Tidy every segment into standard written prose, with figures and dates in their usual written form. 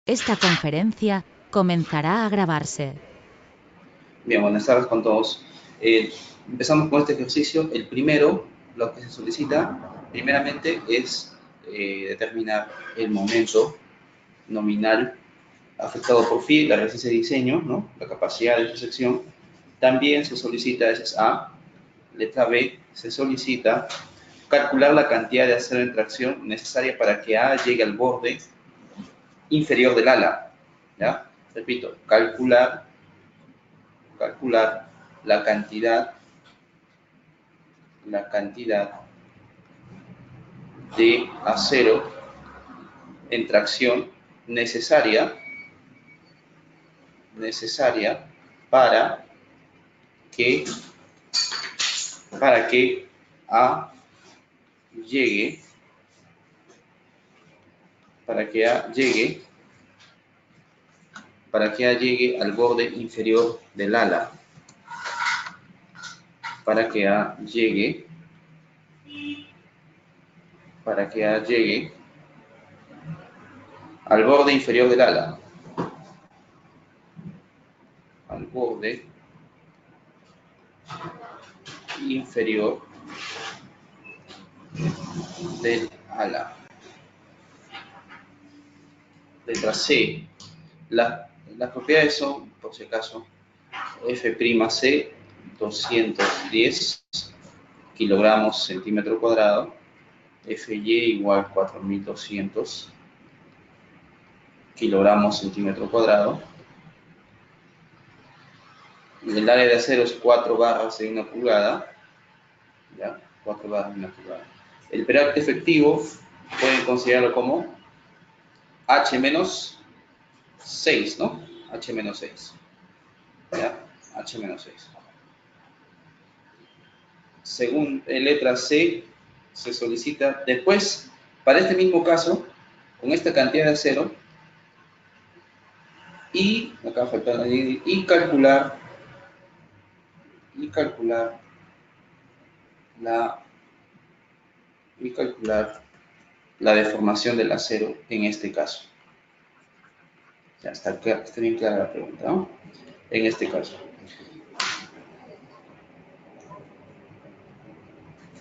Esta conferencia comenzará a grabarse. Bien, buenas tardes con todos. Empezamos con este ejercicio. El primero, lo que se solicita, primeramente, es determinar el momento nominal afectado por phi, la resistencia de diseño, ¿no? La capacidad de intersección. También se solicita, esa es A. Letra B, se solicita calcular la cantidad de acero en tracción necesaria para que A llegue al borde inferior del ala. ¿Ya? Repito, calcular la cantidad de acero en tracción necesaria para que A llegue al borde inferior del ala, para que A llegue al borde inferior del ala, al borde inferior del ala. Letra C. Las propiedades son, por si acaso, F'C 210 kilogramos centímetro cuadrado, Fy igual 4200 kilogramos centímetro cuadrado. El área de acero es 4 barras en 1 pulgada. ¿Ya? 4 barras en 1 pulgada. El período efectivo pueden considerarlo como H-6, ¿no? H-6. ¿Ya? H-6. Según letra C, se solicita después, para este mismo caso, con esta cantidad de acero, y acá falta y calcular la deformación del acero en este caso. Ya está bien clara la pregunta, ¿no? En este caso.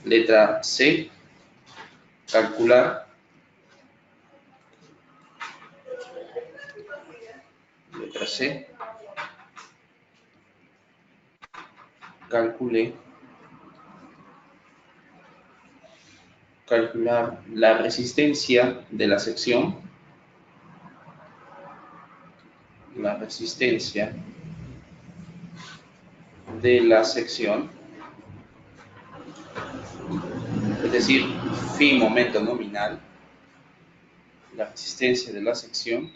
Letra C, calcular. Letra C, calcular la resistencia de la sección. La resistencia de la sección, es decir, phi momento nominal, la resistencia de la sección,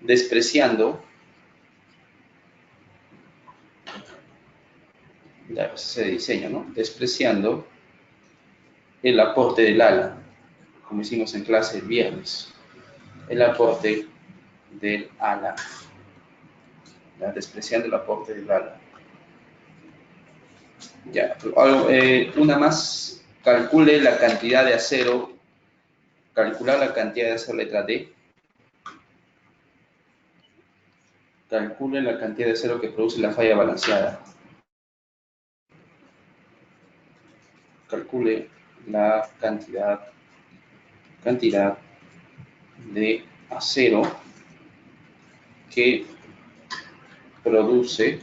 despreciando la resistencia de diseño, ¿no? Despreciando el aporte del ala, como hicimos en clase el viernes, el aporte del ala, ¿ya? Despreciando el aporte del ala. Ya, una más, calcule la cantidad de acero, calcular la cantidad de acero, letra D. Calcule la cantidad de acero que produce la falla balanceada. Calcule la cantidad de acero que produce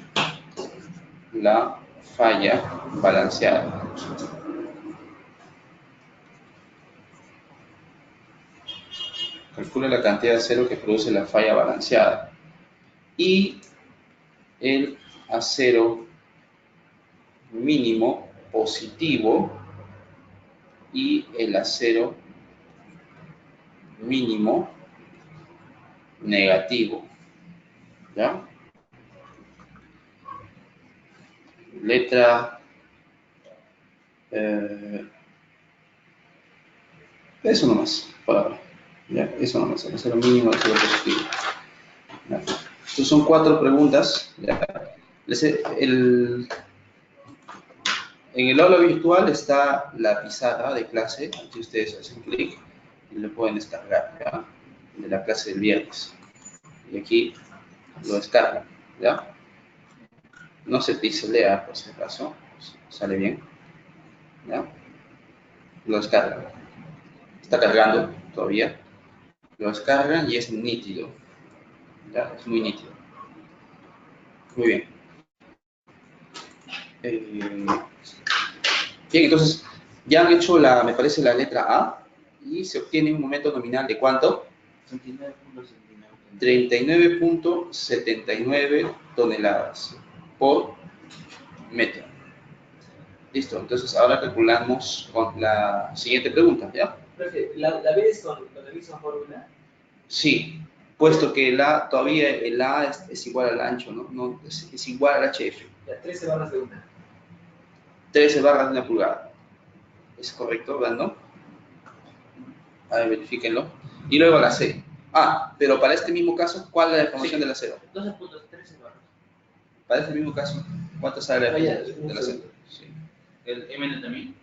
la falla balanceada. Calcula la cantidad de acero que produce la falla balanceada. Y el acero mínimo positivo y el acero mínimo negativo. ¿Ya? Letra eso nomás, por ahora. ¿Ya? Eso nomás, el acero mínimo, el acero positivo. ¿Ya? Entonces son 4 preguntas. ¿Ya? En el aula virtual está la pizarra de clase, aquí ustedes hacen clic y lo pueden descargar, ¿ya? de la clase del viernes. Y aquí lo descargan, ¿ya? No se pixelea, por si acaso, sale bien, ¿ya? Lo descargan. Está cargando todavía. Lo descargan y es nítido, ¿ya? Es muy nítido. Muy bien. Bien, entonces ya han hecho me parece, la letra A y se obtiene un momento nominal de ¿cuánto? 39.79 toneladas por metro. Listo, entonces ahora calculamos con la siguiente pregunta, ¿ya? ¿La B es con la misma fórmula? Sí, puesto que todavía el A es igual al ancho, ¿no? Es igual al HF. Ya, 13 barras de una. 13 barras de una pulgada. ¿Es correcto, verdad, no? A ver, verifíquenlo. Y luego la C. Ah, pero para este mismo caso, ¿cuál es la deformación de la acero? 12.13 barras. Para este mismo caso, ¿cuánto sale la deformación de la acero? Sí. ¿El MN también?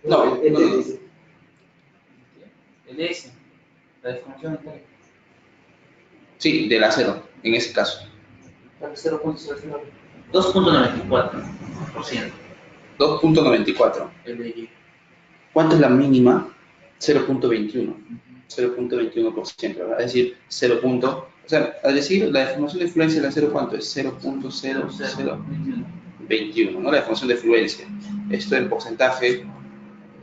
No, el no. El S. La deformación está ahí. Sí, del acero, en ese caso. 2.94%. 2.94. El de Y. ¿Cuánto es la mínima? 0.21. 0.21%, ¿verdad? Es decir, 0. O sea, al decir la deformación de fluencia del acero, ¿cuánto es? 0.0021, ¿no? La deformación de fluencia. Esto en porcentaje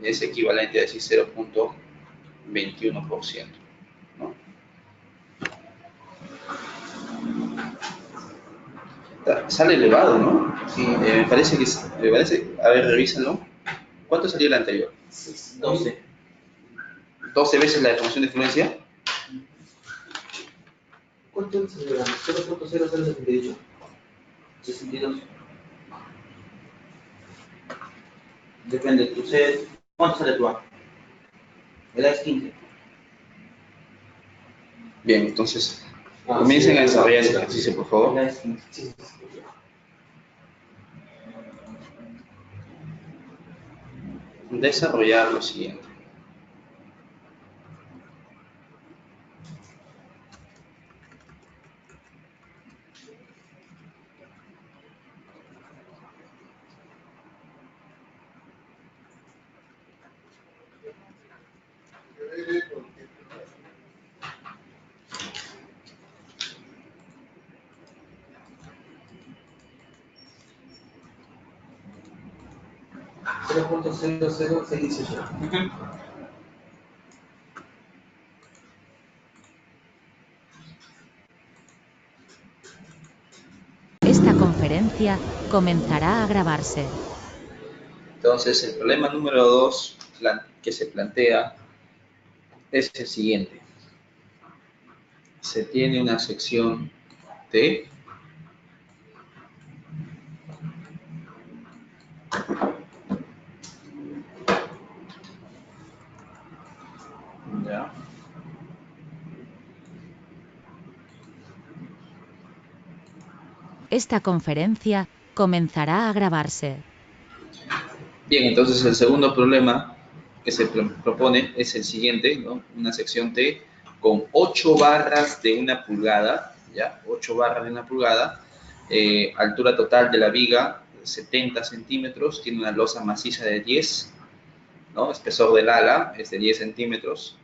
es equivalente a decir 0.21%, ¿no? Sale elevado, ¿no? Sí. Me parece, a ver, revísalo. ¿Cuánto salió el anterior? 12. 12 veces la deformación de fluencia. ¿Cuánto es? 0.0078. 62. Depende de tu C. ¿Cuánto sale tu A? El A es 15. Bien, entonces comiencen a desarrollar ese ejercicio, por favor. El A es 15. Sí. Desarrollar lo siguiente. Esta conferencia comenzará a grabarse. Entonces, el problema número 2 que se plantea es el siguiente. Se tiene una sección T ¿ya? Esta conferencia comenzará a grabarse. Bien, entonces el segundo problema que se propone es el siguiente, ¿no? Una sección T con 8 barras de una pulgada, ¿ya? 8 barras de una pulgada, altura total de la viga 70 centímetros, tiene una losa maciza de 10, ¿no? Espesor del ala es de 10 centímetros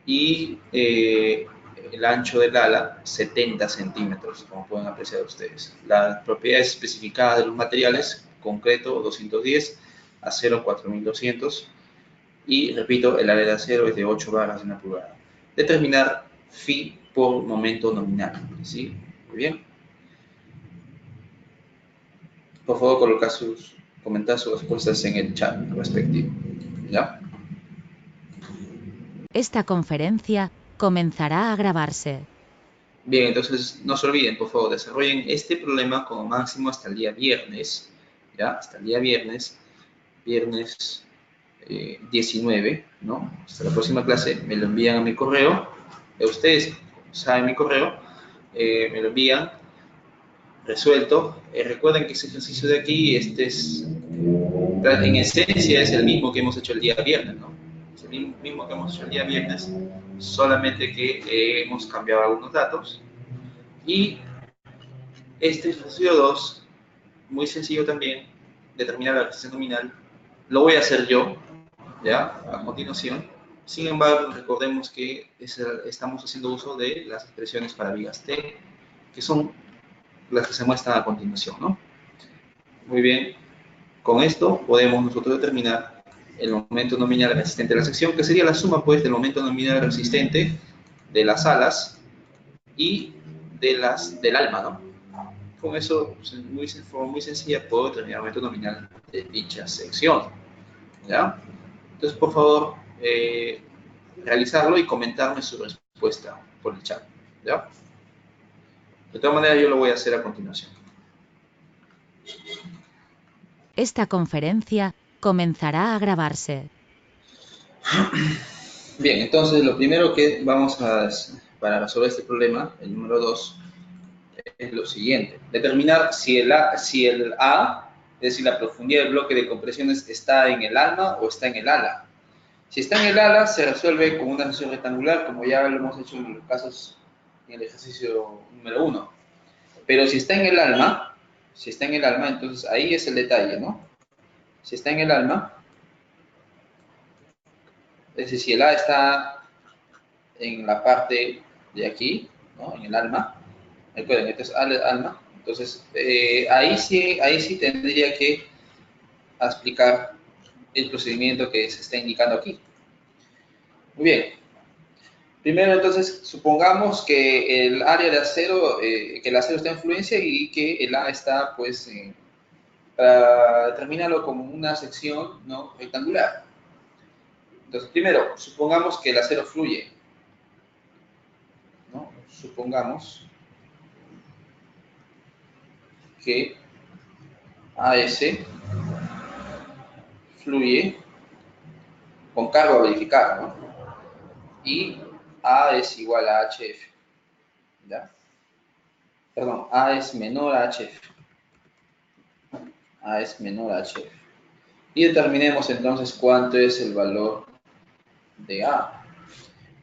y el ancho del ala 70 centímetros, como pueden apreciar ustedes. Las propiedades especificadas de los materiales: concreto 210, acero 4200 y, repito, el área de acero es de 8 barras de una pulgada. Determinar phi por momento nominal, ¿sí? Muy bien. Por favor, comentar sus respuestas en el chat respectivo, ¿ya? Esta conferencia comenzará a grabarse. Bien, entonces no se olviden, por favor, desarrollen este problema como máximo hasta el día viernes, ¿ya? Hasta el día viernes 19, ¿no? Hasta la próxima clase me lo envían a mi correo. Ustedes saben mi correo, me lo envían resuelto. Recuerden que ese ejercicio de aquí, en esencia, es el mismo que hemos hecho el día viernes, ¿no? Es el mismo que hemos hecho el día viernes, solamente que hemos cambiado algunos datos. Y este ejercicio 2, muy sencillo también, determinar la resistencia nominal, lo voy a hacer yo, ¿ya? A continuación. Sin embargo, recordemos que estamos haciendo uso de las expresiones para vigas T, que son las que se muestran a continuación, ¿no? Muy bien. Con esto podemos nosotros determinar el momento nominal resistente de la sección, que sería la suma, pues, del momento nominal resistente de las alas y del alma, ¿no? Con eso, pues, de forma muy sencilla, puedo determinar el momento nominal de dicha sección, ¿ya? Entonces, por favor, realizarlo y comentarme su respuesta por el chat, ¿ya? De todas maneras, yo lo voy a hacer a continuación. Esta conferencia comenzará a grabarse. Bien, entonces lo primero que vamos a, para resolver este problema, el número 2, es lo siguiente. Determinar si el A, es decir, la profundidad del bloque de compresiones está en el alma o está en el ala. Si está en el ala, se resuelve con una sección rectangular, como ya lo hemos hecho en los casos, en el ejercicio número 1. Pero si está en el alma, entonces ahí es el detalle, ¿no? Si está en el alma, es decir, si el A está en la parte de aquí, ¿no? En el alma, recuerden, esto es alma, entonces ahí sí tendría que explicar el procedimiento que se está indicando aquí. Muy bien. Primero, entonces, supongamos que el área de acero, que el acero está en fluencia y que el A está, pues, para determinarlo como una sección, ¿no?, rectangular. Entonces, primero, supongamos que el acero fluye, ¿no? Supongamos que AS fluye con carga a verificar, ¿no? Y A es igual a HF, ¿ya? Perdón, A es menor a HF. A es menor a HF. Y determinemos entonces cuánto es el valor de A.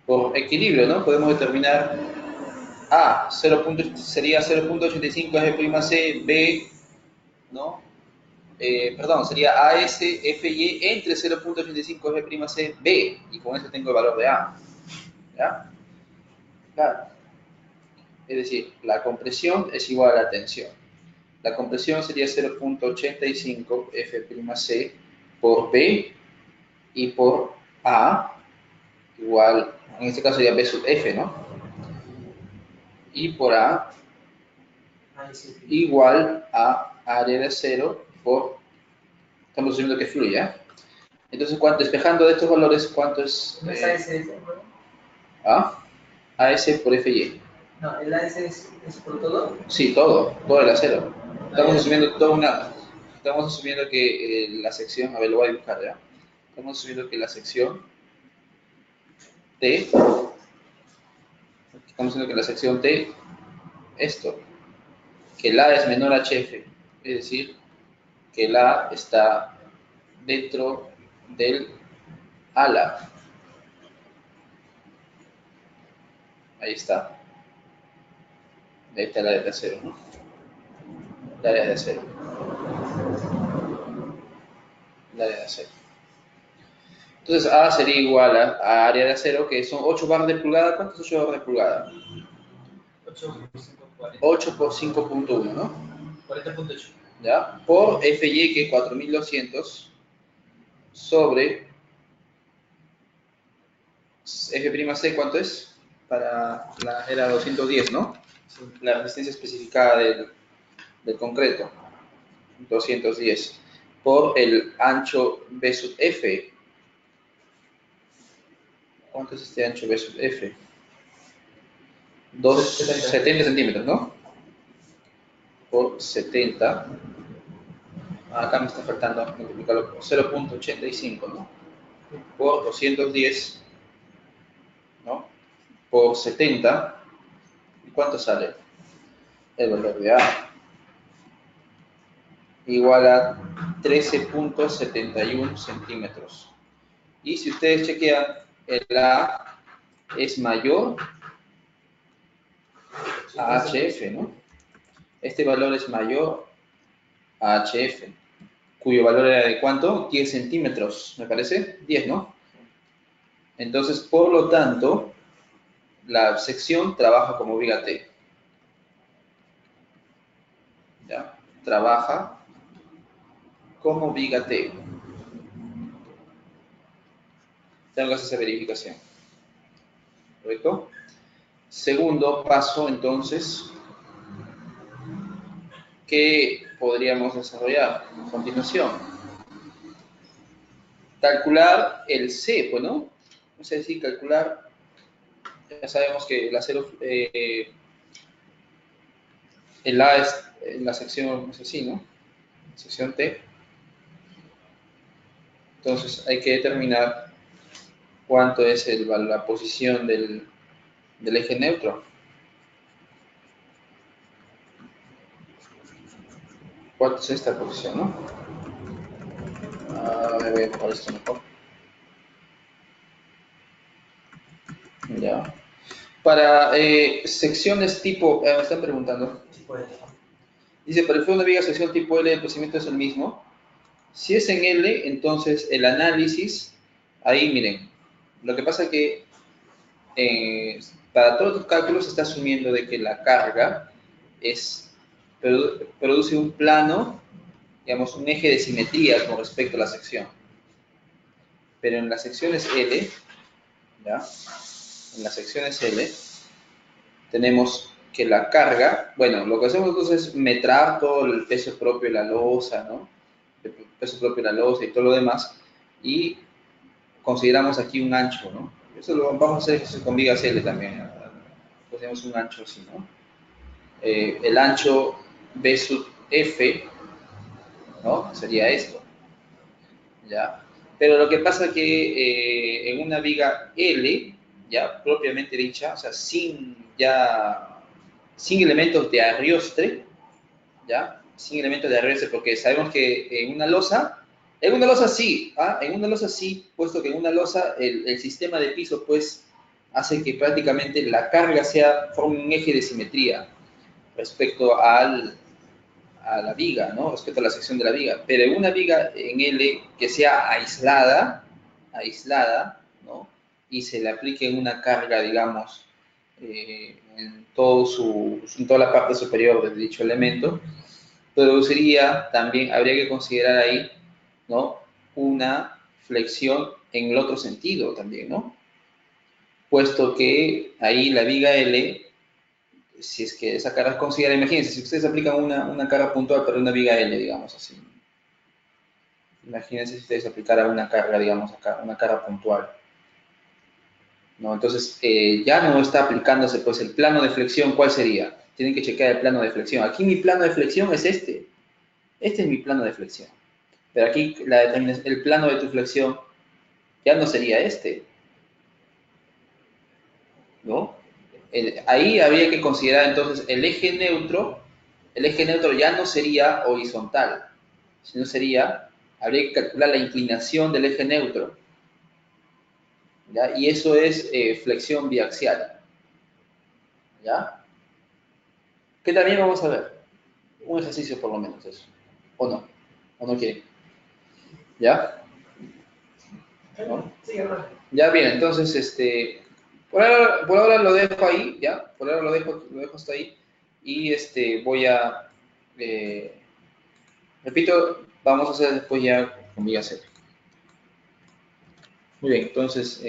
Por equilibrio, ¿no? Podemos determinar A, sería 0.85 F'C, B, ¿no? Sería AS, FY entre 0.85 F'C, B, y con eso tengo el valor de A. ¿Ya? Claro. Es decir, la compresión es igual a la tensión. La compresión sería 0.85 F'C por B y por A, igual, en este caso sería B sub F, ¿no? Y por A igual a área de acero por, estamos asumiendo que fluye, ¿eh? Entonces, despejando de estos valores, ¿cuánto es? ¿No es AS, ¿no? ¿A? AS por FY. No, el AS es por todo. Sí, todo el acero. Estamos asumiendo estamos asumiendo que la sección, a ver, lo voy a dibujar, ¿ya? Estamos asumiendo que la sección T, esto, que el A es menor a HF, es decir, que el A está dentro del ala. Ahí está. Ahí está el área de acero, ¿no? El área de acero. El área de acero. Entonces A sería igual a área de acero, que son 8 barras de pulgada. ¿Cuánto es 8 barras de pulgada? 8 por 5.1, ¿no? 40.8. ¿Ya? Por FY, que es 4200, sobre F'C, ¿cuánto es? Era 210, ¿no? Sí. La resistencia especificada del concreto, 210, por el ancho B sub F. ¿Cuánto es este ancho B sub F? 70 centímetros, ¿no? Por 70. Acá me está faltando multiplicarlo por 0.85, ¿no? Por 210, ¿no? Por 70. ¿Y cuánto sale? El valor de A. Igual a 13.71 centímetros. Y si ustedes chequean, el A es mayor a HF, ¿no? Este valor es mayor a HF, cuyo valor era de ¿cuánto? 10 centímetros, me parece. 10, ¿no? Entonces, por lo tanto, la sección trabaja como viga T. ¿Ya? Trabaja como viga T. Tengo que hacer esa verificación. ¿Correcto? Segundo paso, entonces, ¿qué podríamos desarrollar a continuación? Calcular el C, pues, ¿no? Es decir, calcular, ya sabemos que el acero, el A es en la sección, es así, ¿no? Sección T. Entonces hay que determinar cuánto es la posición del eje neutro. ¿Cuánto es esta posición, no? Me voy a enfocar esto mejor. Ya. Para secciones tipo, me están preguntando. Dice, para el fondo de viga sección tipo L, el procedimiento es el mismo. Si es en L, entonces el análisis, ahí miren, lo que pasa es que para todos los cálculos se está asumiendo de que la carga produce un plano, digamos, un eje de simetría con respecto a la sección. Pero en las secciones L, ¿ya? En las secciones L, tenemos que la carga, bueno, lo que hacemos entonces es metrar todo el peso propio de la losa, ¿no? El peso propio de la losa y todo lo demás, y consideramos aquí un ancho, ¿no? Eso lo vamos a hacer con vigas L también, ¿no? Ponemos un ancho así, ¿no? El ancho B sub F, ¿no? Sería esto, ¿ya? Pero lo que pasa es que en una viga L, ya propiamente dicha, o sea, sin elementos de arrastre, ¿ya? Sin elementos de arrastre, porque sabemos que en una losa sí, ¿ah? En una losa sí, puesto que en una losa el sistema de piso, pues, hace que prácticamente la carga forme un eje de simetría respecto a la viga, ¿no? Respecto a la sección de la viga. Pero en una viga en L que sea aislada, ¿no? Y se le aplique una carga, digamos, en toda la parte superior de dicho elemento, produciría también, habría que considerar ahí, ¿no? Una flexión en el otro sentido también, ¿no? Puesto que ahí la viga L, si es que esa carga es considerada, imagínense, si ustedes aplican una carga puntual para una viga L, digamos así. Imagínense si ustedes aplicaran una carga, digamos acá, una carga puntual. ¿No? Entonces, ya no está aplicándose, pues, el plano de flexión, ¿cuál sería? Tienen que chequear el plano de flexión. Aquí mi plano de flexión es este. Este es mi plano de flexión. Pero aquí el plano de tu flexión ya no sería este, ¿no? Ahí habría que considerar entonces el eje neutro ya no sería horizontal, sino habría que calcular la inclinación del eje neutro, ¿ya? Y eso es flexión biaxial, ¿ya? Que también vamos a ver, un ejercicio por lo menos eso, o no quieren, ¿ya? ¿No? Sí, hermano. Ya bien, entonces, por ahora lo dejo ahí, ¿ya? Por ahora lo dejo hasta ahí. Y voy a, repito, vamos a hacer después ya con viga Z. Muy bien, entonces,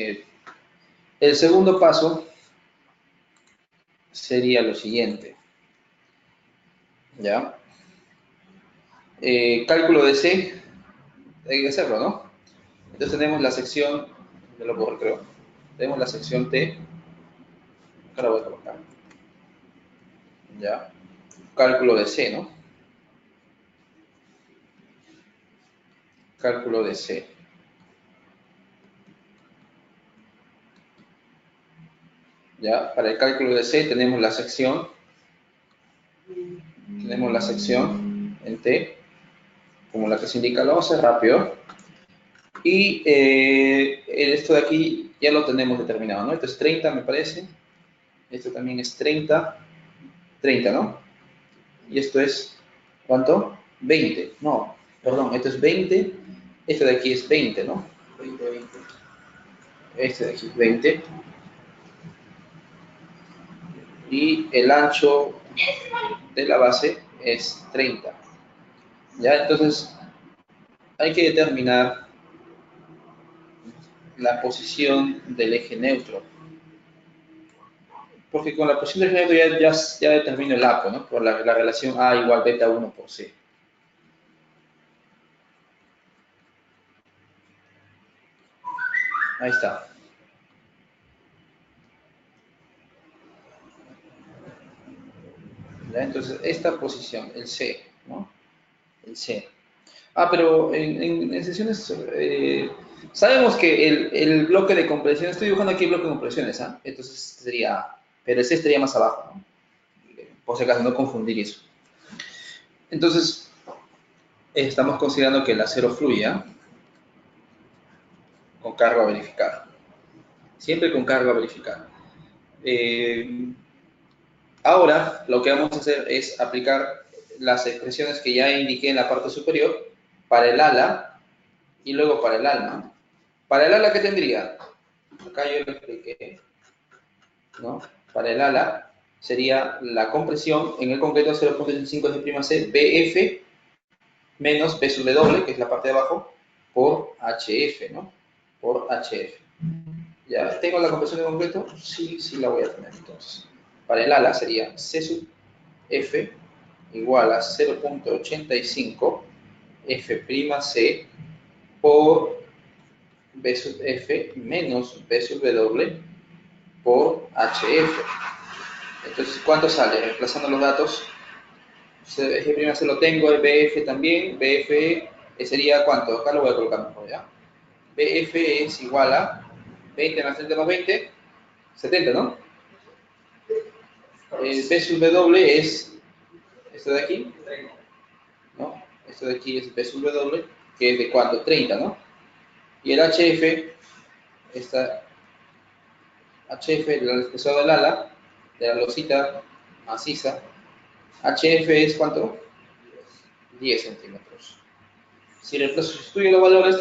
el segundo paso sería lo siguiente, ¿ya? Cálculo de C, hay que hacerlo, ¿no? Entonces tenemos la sección, yo lo borro creo, tenemos la sección T, acá la voy a colocar, ¿ya? Cálculo de C, ¿no? Cálculo de C. ¿Ya? Para el cálculo de C tenemos la sección en T, como la que se indica, lo vamos a hacer rápido. Y esto de aquí ya lo tenemos determinado, ¿no? Esto es 30, me parece. Esto también es 30. 30, ¿no? Y esto es, ¿cuánto? 20. No, perdón, esto es 20. Esto de aquí es 20, ¿no? 20, 20. Este de aquí es 20. Y el ancho de la base es 30. ¿Ya? Entonces, hay que determinar la posición del eje neutro. Porque con la posición del eje neutro ya determino el APO, ¿no? Por la relación A igual beta 1 por C. Ahí está. ¿Ya? Entonces, esta posición, el C, ¿no? El C. Ah, pero en sesiones sabemos que el bloque de compresión, estoy dibujando aquí el bloque de compresiones, ¿ah? Entonces sería A, pero el C estaría más abajo, ¿no? Por si acaso, no confundir eso. Entonces, estamos considerando que el acero fluya con carga a verificar. Siempre con carga a verificar. Ahora, lo que vamos a hacer es aplicar las expresiones que ya indiqué en la parte superior para el ala y luego para el alma. Para el ala, ¿qué tendría? Acá yo lo expliqué, ¿no? Para el ala sería la compresión, en el concreto 0.85 de' BF menos B sub W, que es la parte de abajo, por HF, ¿no? Por HF. ¿Ya tengo la compresión de concreto? Sí, sí la voy a tener. Entonces, para el ala sería C sub F igual a 0.85 F'C por B sub F menos B sub W por HF. Entonces, ¿cuánto sale? Reemplazando los datos, F' se lo tengo, el BF también, BF sería ¿cuánto? Acá lo voy a colocar mejor, ¿ya? BF es igual a 20 más 30 más 20, 70, ¿no? El B sub W es esto de aquí, ¿no? Esto de aquí es B sub W, que es de ¿cuánto? 30, ¿no? Y el HF, esta HF, el espesor del ala, de la losita maciza, HF es ¿cuánto? 10 centímetros. Si sustituyo los valores,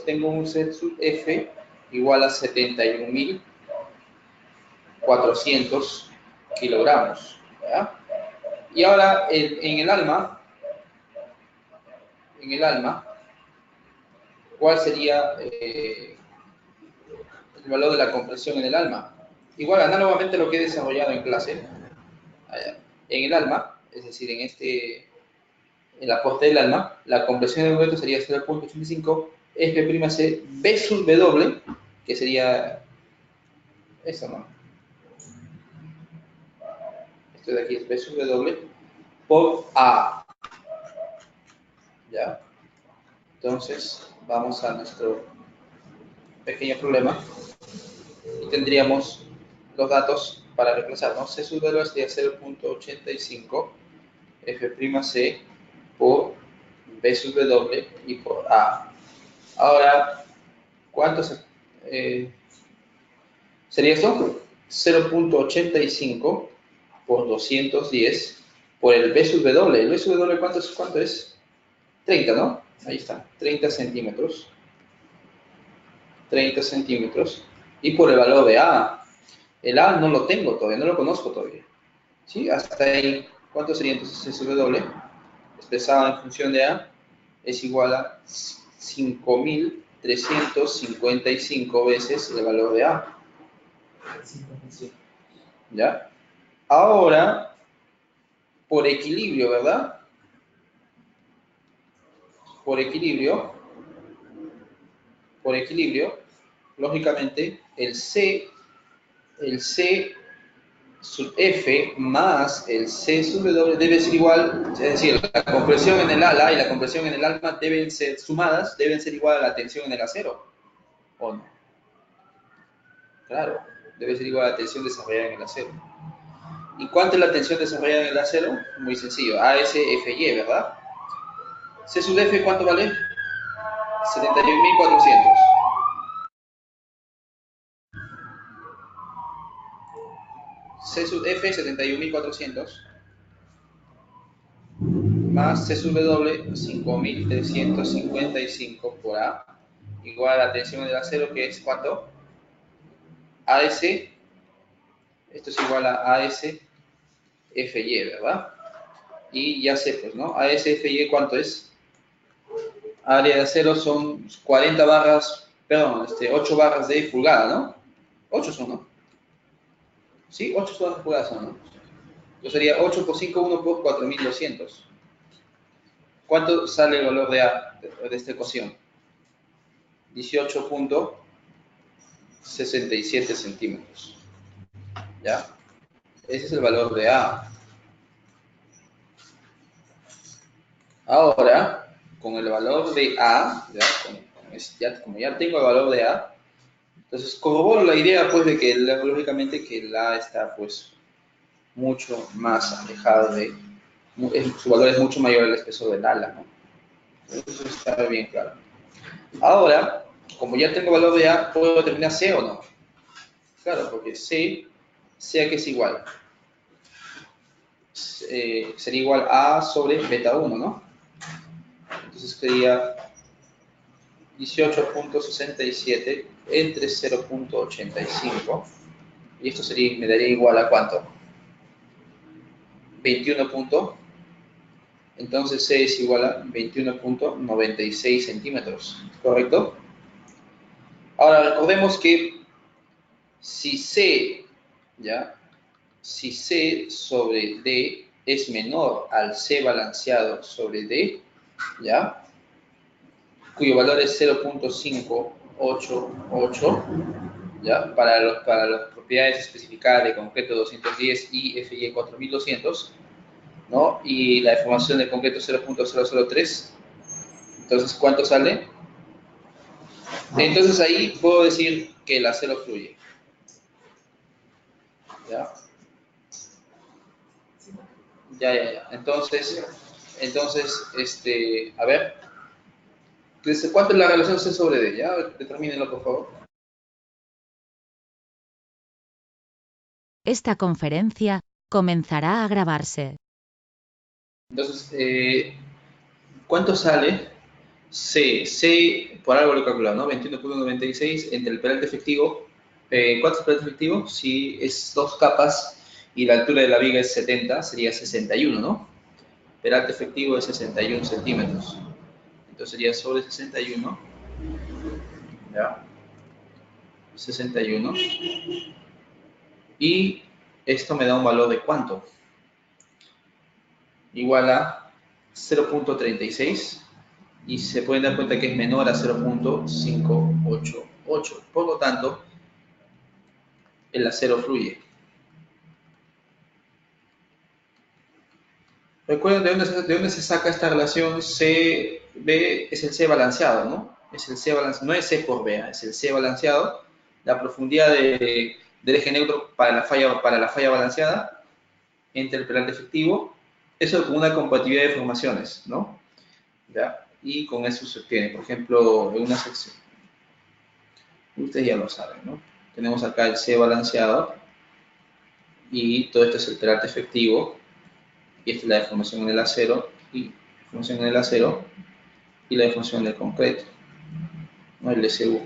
tengo un Z sub F igual a 71.400 kilogramos. ¿Ya? Y ahora en el alma, ¿cuál sería el valor de la compresión en el alma? Igual, análogamente lo que he desarrollado en clase, en el alma, es decir, en la aporte del alma, la compresión de concreto sería 0.85 F'C B sub W, que sería eso, ¿no? Esto de aquí es B sub W por A. ¿Ya? Entonces, vamos a nuestro pequeño problema y tendríamos los datos para reemplazar, ¿no? C sub W sería 0.85 F'C por B sub W y por A. Ahora, ¿cuánto sería esto? 0.85 por 210 por el B sub W. ¿El B sub W cuánto es? 30, ¿no? Ahí está, 30 centímetros. 30 centímetros. Y por el valor de A. El A no lo tengo todavía, no lo conozco todavía. ¿Sí? Hasta ahí, ¿cuánto sería entonces C sub W? Expresado en función de A es igual a 5.355 veces el valor de A. ¿Ya? Ahora, por equilibrio, ¿verdad? Por equilibrio, lógicamente, el C sub F más el C sub W debe ser igual, es decir, la compresión en el ala y la compresión en el alma deben ser sumadas, deben ser igual a la tensión en el acero, ¿o no? Claro, debe ser igual a la tensión desarrollada en el acero. ¿Y cuánto es la tensión desarrollada en el acero? Muy sencillo, ASFY, ¿verdad? C sub F, ¿cuánto vale? 71.400. C sub F 71.400 más C sub W 5.355 por A igual a la tensión del acero, que es ¿cuánto? AS, esto es igual a AS FY, ¿verdad? Y ya sé, pues, ¿no? AS FY, ¿cuánto es? Área de acero son 40 barras, perdón, 8 barras de pulgada, ¿no? 8 son, ¿no? Sí, 8 barras de pulgada son, ¿no? Entonces sería 8 por 5, 1 por 4.200. ¿Cuánto sale el valor de A de esta ecuación? 18.67 centímetros. ¿Ya? Ese es el valor de A. Ahora, con el valor de A, como ya tengo el valor de A, entonces corroboro la idea, pues, de que lógicamente que el A está, pues, mucho más alejado su valor es mucho mayor al espesor del ala, ¿no? Eso está bien claro. Ahora, como ya tengo valor de A, ¿puedo determinar C o no? Claro, porque C, ¿a qué es igual? Sería igual a sobre beta 1, ¿no? Entonces sería 18.67 entre 0.85 y esto me daría igual a ¿cuánto? 21. Entonces C es igual a 21.96 centímetros, ¿correcto? Ahora recordemos que si C sobre D es menor al C balanceado sobre D, ¿ya? Cuyo valor es 0.588, ¿ya? Para las propiedades especificadas de concreto 210 y FY 4200, ¿no? Y la deformación de concreto 0.003. Entonces, ¿cuánto sale? Entonces ahí puedo decir que el acero fluye. ¿Ya? Ya. Entonces, a ver, ¿cuánto es la relación C sobre D? Ya, determínenlo, por favor. Esta conferencia comenzará a grabarse. Entonces, ¿cuánto sale C, por algo lo he calculado, ¿no? 21.96 entre el peralte efectivo. ¿Cuánto es el peralte efectivo? Si es 2 capas y la altura de la viga es 70, sería 61, ¿no? Peralte efectivo es 61 centímetros. Entonces sería sobre 61, ¿ya? 61. Y esto me da un valor de ¿cuánto? Igual a 0.36. Y se pueden dar cuenta que es menor a 0.588. Por lo tanto, el acero fluye. Recuerden de dónde se saca esta relación C-B, es el C balanceado, ¿no? Es el C balanceado, no es C por B, es el C balanceado. La profundidad del eje neutro para la falla balanceada entre el peralte efectivo, eso con una compatibilidad de formaciones, ¿no? ¿Ya? Y con eso se obtiene, por ejemplo, en una sección. Ustedes ya lo saben, ¿no? Tenemos acá el C balanceado y todo esto es el peralte efectivo y esta es la deformación en el acero y la deformación del concreto, ¿no? El SU.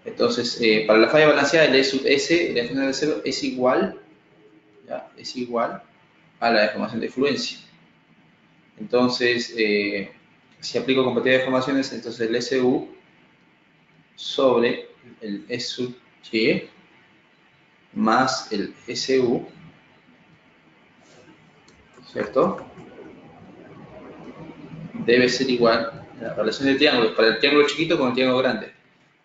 Entonces, para la falla balanceada, el E sub S, la deformación del acero, es igual a la deformación de fluencia. Entonces, si aplico compatibilidad de deformaciones, entonces el SU sobre el E sub Y más el SU, ¿cierto? Debe ser igual a la relación de triángulos para el triángulo chiquito con el triángulo grande.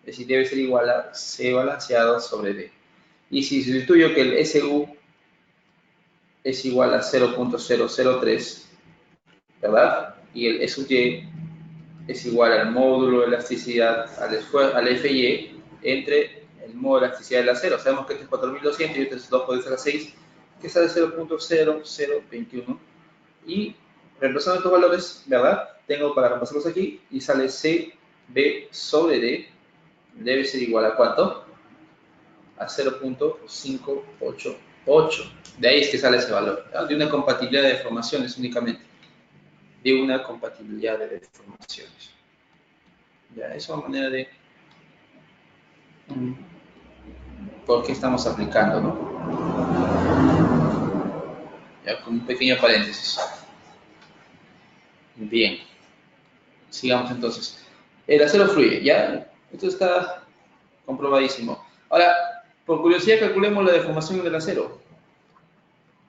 Es decir, debe ser igual a C balanceado sobre D. Y si sustituyo que el SU es igual a 0.003, ¿verdad? Y el SU Y es igual al módulo de elasticidad, al FY, entre el módulo de elasticidad del acero. Sabemos que este es 4200 y este es 2 por 10 a la 6, que sale 0.0021. Y reemplazando estos valores, ¿verdad? Tengo para reemplazarlos aquí y sale C B sobre D debe ser igual a ¿cuánto? A 0.588. De ahí es que sale ese valor, ¿ya? De una compatibilidad de deformaciones únicamente. De una compatibilidad de deformaciones. Ya, eso es una manera de por qué estamos aplicando, ¿no? Ya, con un pequeño paréntesis. Bien. Sigamos entonces. El acero fluye, ¿ya? Esto está comprobadísimo. Ahora, por curiosidad, calculemos la deformación del acero.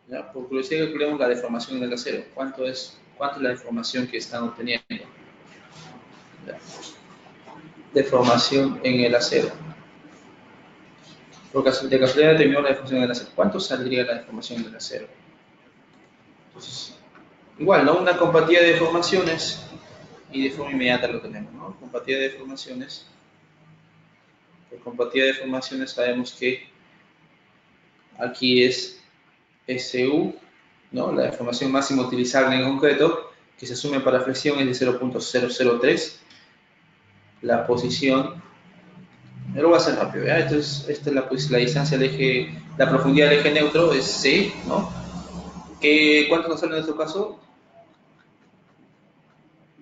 ¿Ya? Por curiosidad, calculemos la deformación del acero. ¿Cuánto es la deformación que están obteniendo? ¿Ya? Deformación en el acero. Por de casualidad determinó la deformación del acero. ¿Cuánto saldría la deformación del acero? Entonces, igual, ¿no? Una compatibilidad de deformaciones y de forma inmediata lo tenemos, ¿no? Compatibilidad de deformaciones. Por compatibilidad de deformaciones sabemos que aquí es SU, ¿no? La deformación máxima utilizable en concreto, que se asume para flexión es de 0.003. La posición, lo voy a hacer rápido, ¿ya? Entonces, esta es la distancia al eje, la profundidad del eje neutro es C, ¿no? ¿Cuánto nos sale en nuestro caso?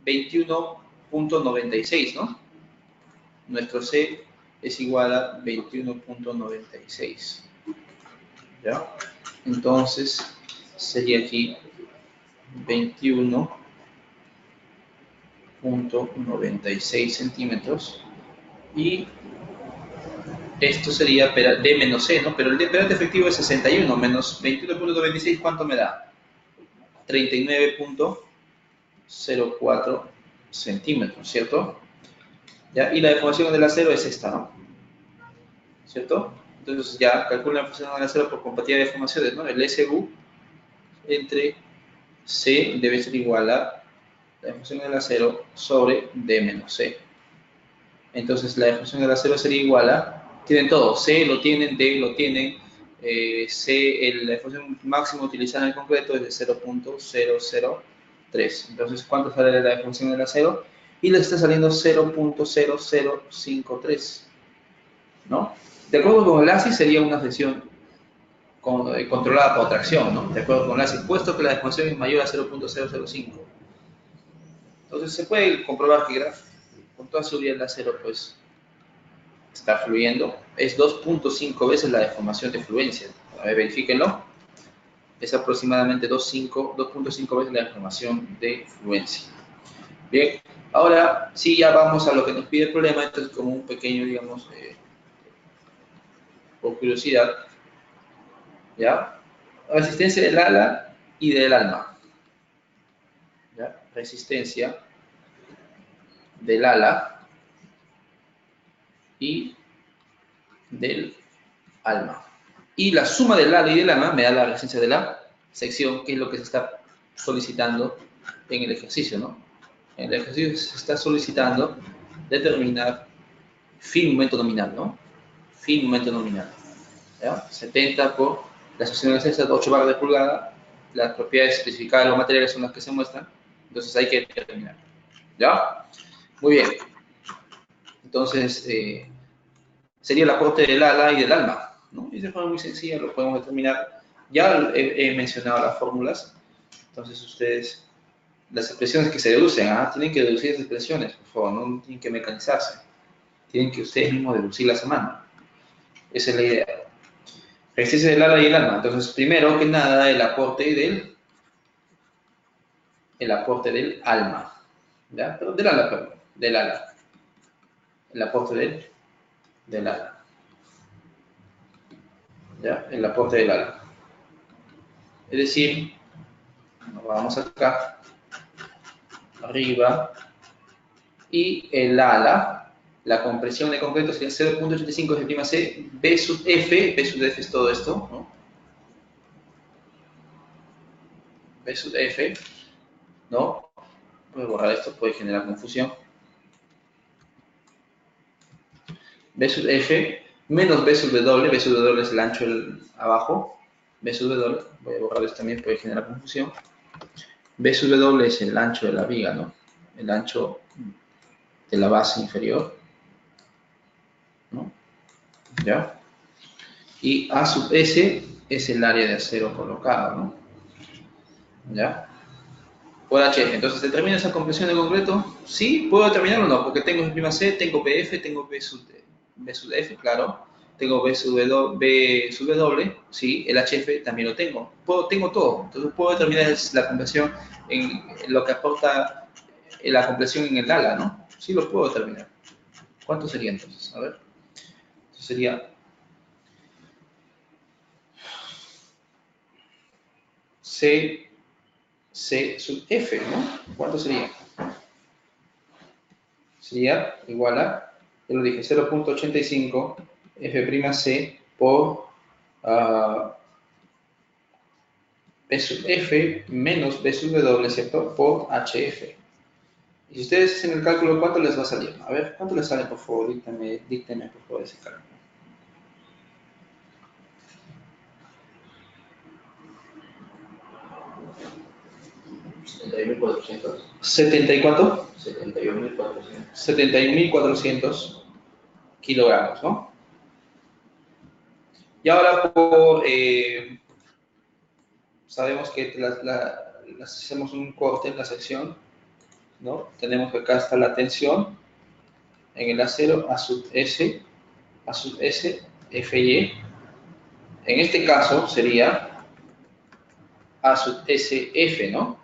21.96, ¿no? Nuestro C es igual a 21.96. ¿Ya? Entonces, sería aquí 21.96 centímetros. Y esto sería D menos C, ¿no? Pero el peralte efectivo es 61 menos 21.96, ¿cuánto me da? 39.04 centímetros, ¿cierto? ¿Ya? Y la deformación del acero es esta, ¿no? ¿Cierto? Entonces ya calcula la deformación del acero por compatibilidad de deformaciones, ¿no? El SU entre C debe ser igual a la deformación del acero sobre D menos C. Entonces la deformación del acero sería igual a, tienen todo, C lo tienen, D lo tienen, la deformación máxima utilizada en el concreto es de 0.003. Entonces, ¿cuánto sale la deformación del acero? Y le está saliendo 0.0053, ¿no? De acuerdo con el ASI sería una sección controlada por tracción, ¿no? De acuerdo con el ASI, puesto que la deformación es mayor a 0.005. Entonces se puede comprobar que con toda seguridad el acero pues está fluyendo. Es 2.5 veces la deformación de fluencia. A ver, verifíquenlo. Es aproximadamente 2.5 veces la deformación de fluencia. Bien, ahora sí ya vamos a lo que nos pide el problema. Esto es como un pequeño, digamos, por curiosidad, ¿ya? Resistencia del ala y del alma. ¿Ya? Resistencia del ala y del alma. Y la suma del ala y del alma me da la resistencia de la sección, que es lo que se está solicitando en el ejercicio, ¿no? En el ejercicio se está solicitando determinar fin momento nominal, ¿no? Fin momento nominal. ¿Ya? 70 por la sección de resistencia de 8 barras de pulgada. Las propiedades especificadas de los materiales son las que se muestran. Entonces hay que determinar. ¿Ya? Muy bien. Entonces, sería el aporte del ala y del alma, ¿no? Y de forma muy sencilla lo podemos determinar. Ya he mencionado las fórmulas. Entonces, ustedes, las expresiones que se deducen, tienen que deducir esas expresiones, por favor, no tienen que mecanizarse. Tienen que ustedes mismos deducirlas a mano. Esa es la idea. Resistencia del ala y el alma. Entonces, primero que nada, el aporte del alma. ¿Ya? Pero del ala, perdón. Del ala. El aporte del ala. ¿Ya? El aporte del ala. Es decir, vamos acá, arriba, y el ala, la compresión de concreto sería 0.85 de prima C, B sub F es todo esto, ¿no? B sub F, ¿no? Puedo borrar esto, puede generar confusión. B sub F menos B sub W es el ancho abajo, B sub W, voy a borrar esto también, puede generar confusión. B sub W es el ancho de la viga, ¿no? El ancho de la base inferior, ¿no? ¿Ya? Y A sub S es el área de acero colocado, ¿no? ¿Ya? Por HF. Entonces, ¿determina esa compresión de concreto? Sí, puedo determinarlo o no, porque tengo G' C, tengo PF, tengo B sub F, claro. Tengo B sub W, sí, el HF también lo tengo. Tengo todo. Entonces, puedo determinar la compresión en lo que aporta la compresión en el ala, ¿no? Sí, lo puedo determinar. ¿Cuánto sería entonces? A ver. Entonces sería C sub F, ¿no? ¿Cuánto sería? Sería igual a, ya lo dije, 0.85 F'C por B sub F menos B sub W, ¿cierto? Por HF. Y si ustedes hacen el cálculo, ¿cuánto les va a salir? A ver, ¿cuánto les sale, por favor? Díctenme por favor, ese cálculo. 71.400. ¿70 y cuánto? 71.400. 71.400 kilogramos, ¿no? Y ahora sabemos que hacemos un corte en la sección, ¿no? Tenemos que acá está la tensión en el acero A sub S, FY. En este caso sería A sub SF, ¿no?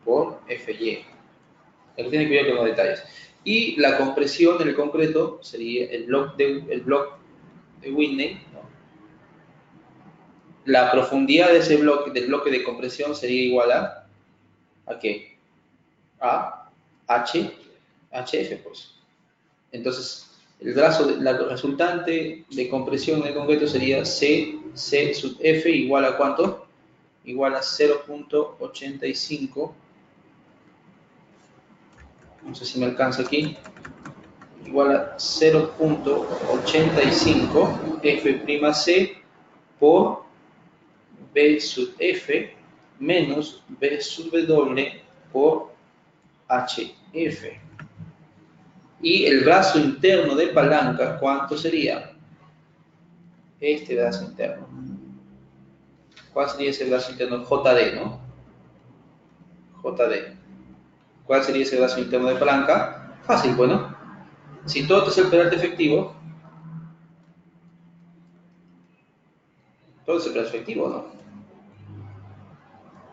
Por FY. Aquí tienen que ver con los detalles. Y la compresión en el concreto sería el bloque de Whitney, ¿no? La profundidad de ese bloque, del bloque de compresión sería igual ¿a qué? A HF, pues. Entonces, la resultante de compresión en el concreto sería C sub F igual a ¿cuánto? Igual a 0.85. No sé si me alcanza aquí. Igual a 0.85 F'C por B sub F menos B sub W por HF. Y el brazo interno de palanca, ¿cuánto sería? Este brazo interno. ¿Cuál sería ese brazo interno? JD, ¿no? JD. ¿Cuál sería ese brazo interno de palanca? Fácil, bueno. Si todo es el peralte efectivo, todo es el peralte efectivo, ¿no?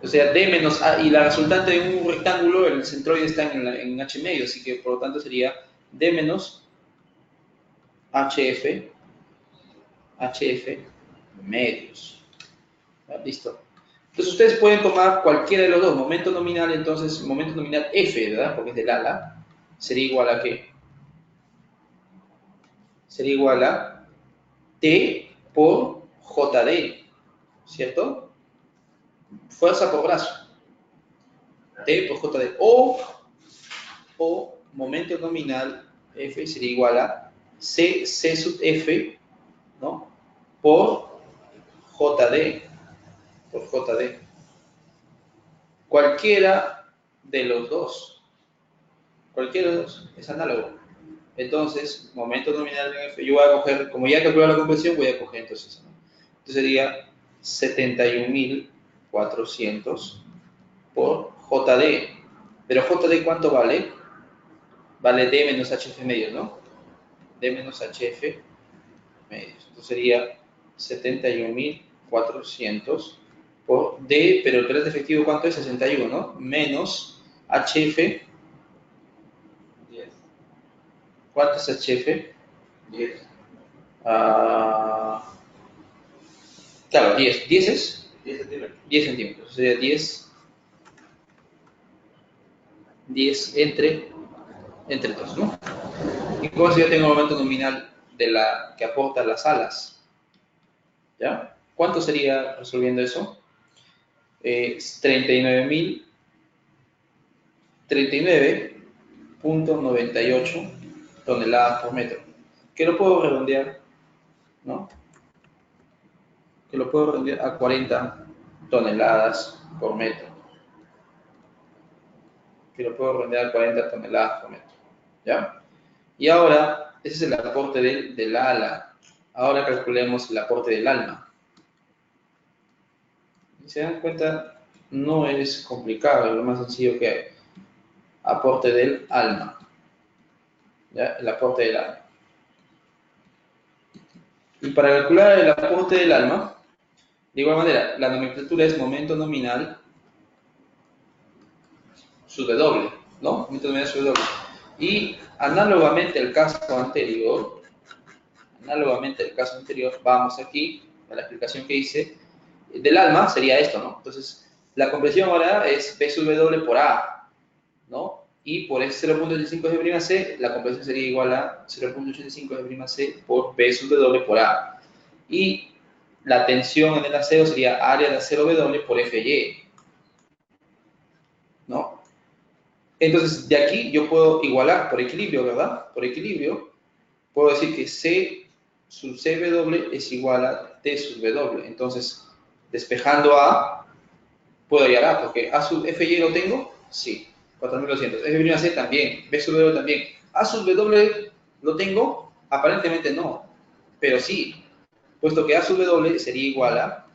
O sea, D menos A, y la resultante de un rectángulo, el centroide está en H medio, así que por lo tanto sería D menos HF medios. ¿Ya? Listo. Entonces ustedes pueden tomar cualquiera de los dos. Momento nominal, entonces, momento nominal F, ¿verdad? Porque es del ala. Sería igual a ¿qué? Sería igual a T por JD, ¿cierto? Fuerza por brazo. T por JD. O momento nominal F sería igual a C sub F, ¿no? Por JD. Por JD. Cualquiera de los dos. Cualquiera de los dos. Es análogo. Entonces, momento nominal en F, yo voy a coger, como ya calculé la conversión, voy a coger entonces, ¿no? Entonces sería 71.400 por JD. Pero JD, ¿cuánto vale? Vale D menos HF medios, ¿no? D menos HF medios. Entonces sería 71.400 por D, pero el peralte efectivo, ¿cuánto es? 61, ¿no? Menos HF. 10. ¿Cuánto es HF? 10. Claro, 10. ¿10 es? 10 centímetros. 10 centímetros. Sería 10 entre 2, ¿no? Y como si yo tengo el momento nominal de la que aporta las alas. ¿Ya? ¿Cuánto sería resolviendo eso? 39.98 toneladas por metro. Que lo puedo redondear, ¿no? Que lo puedo redondear a 40 toneladas por metro. Que lo puedo redondear a 40 toneladas por metro. ¿Ya? Y ahora, ese es el aporte del ala. Ahora calculemos el aporte del alma. Si se dan cuenta, no es complicado, es lo más sencillo que hay. Aporte del alma. ¿Ya? El aporte del alma. Y para calcular el aporte del alma, de igual manera, la nomenclatura es momento nominal sub W, ¿no? Momento nominal sub W. Y análogamente al caso anterior, vamos aquí a la explicación que hice, del alma sería esto, ¿no? Entonces, la compresión ahora es P sub W por A, ¿no? Y por ese 0.85 G', la compresión sería igual a 0.85 G' por P sub W por A. Y la tensión en el acero sería área de acero W por FY, ¿no? Entonces, de aquí yo puedo igualar por equilibrio, ¿verdad? Por equilibrio, puedo decir que C sub CW es igual a T sub W. Entonces, despejando A, puedo hallar A, porque A sub FY lo tengo, sí, 4200. F', también, B sub W también. A sub W lo tengo, aparentemente no, pero sí, puesto que A sub W sería igual a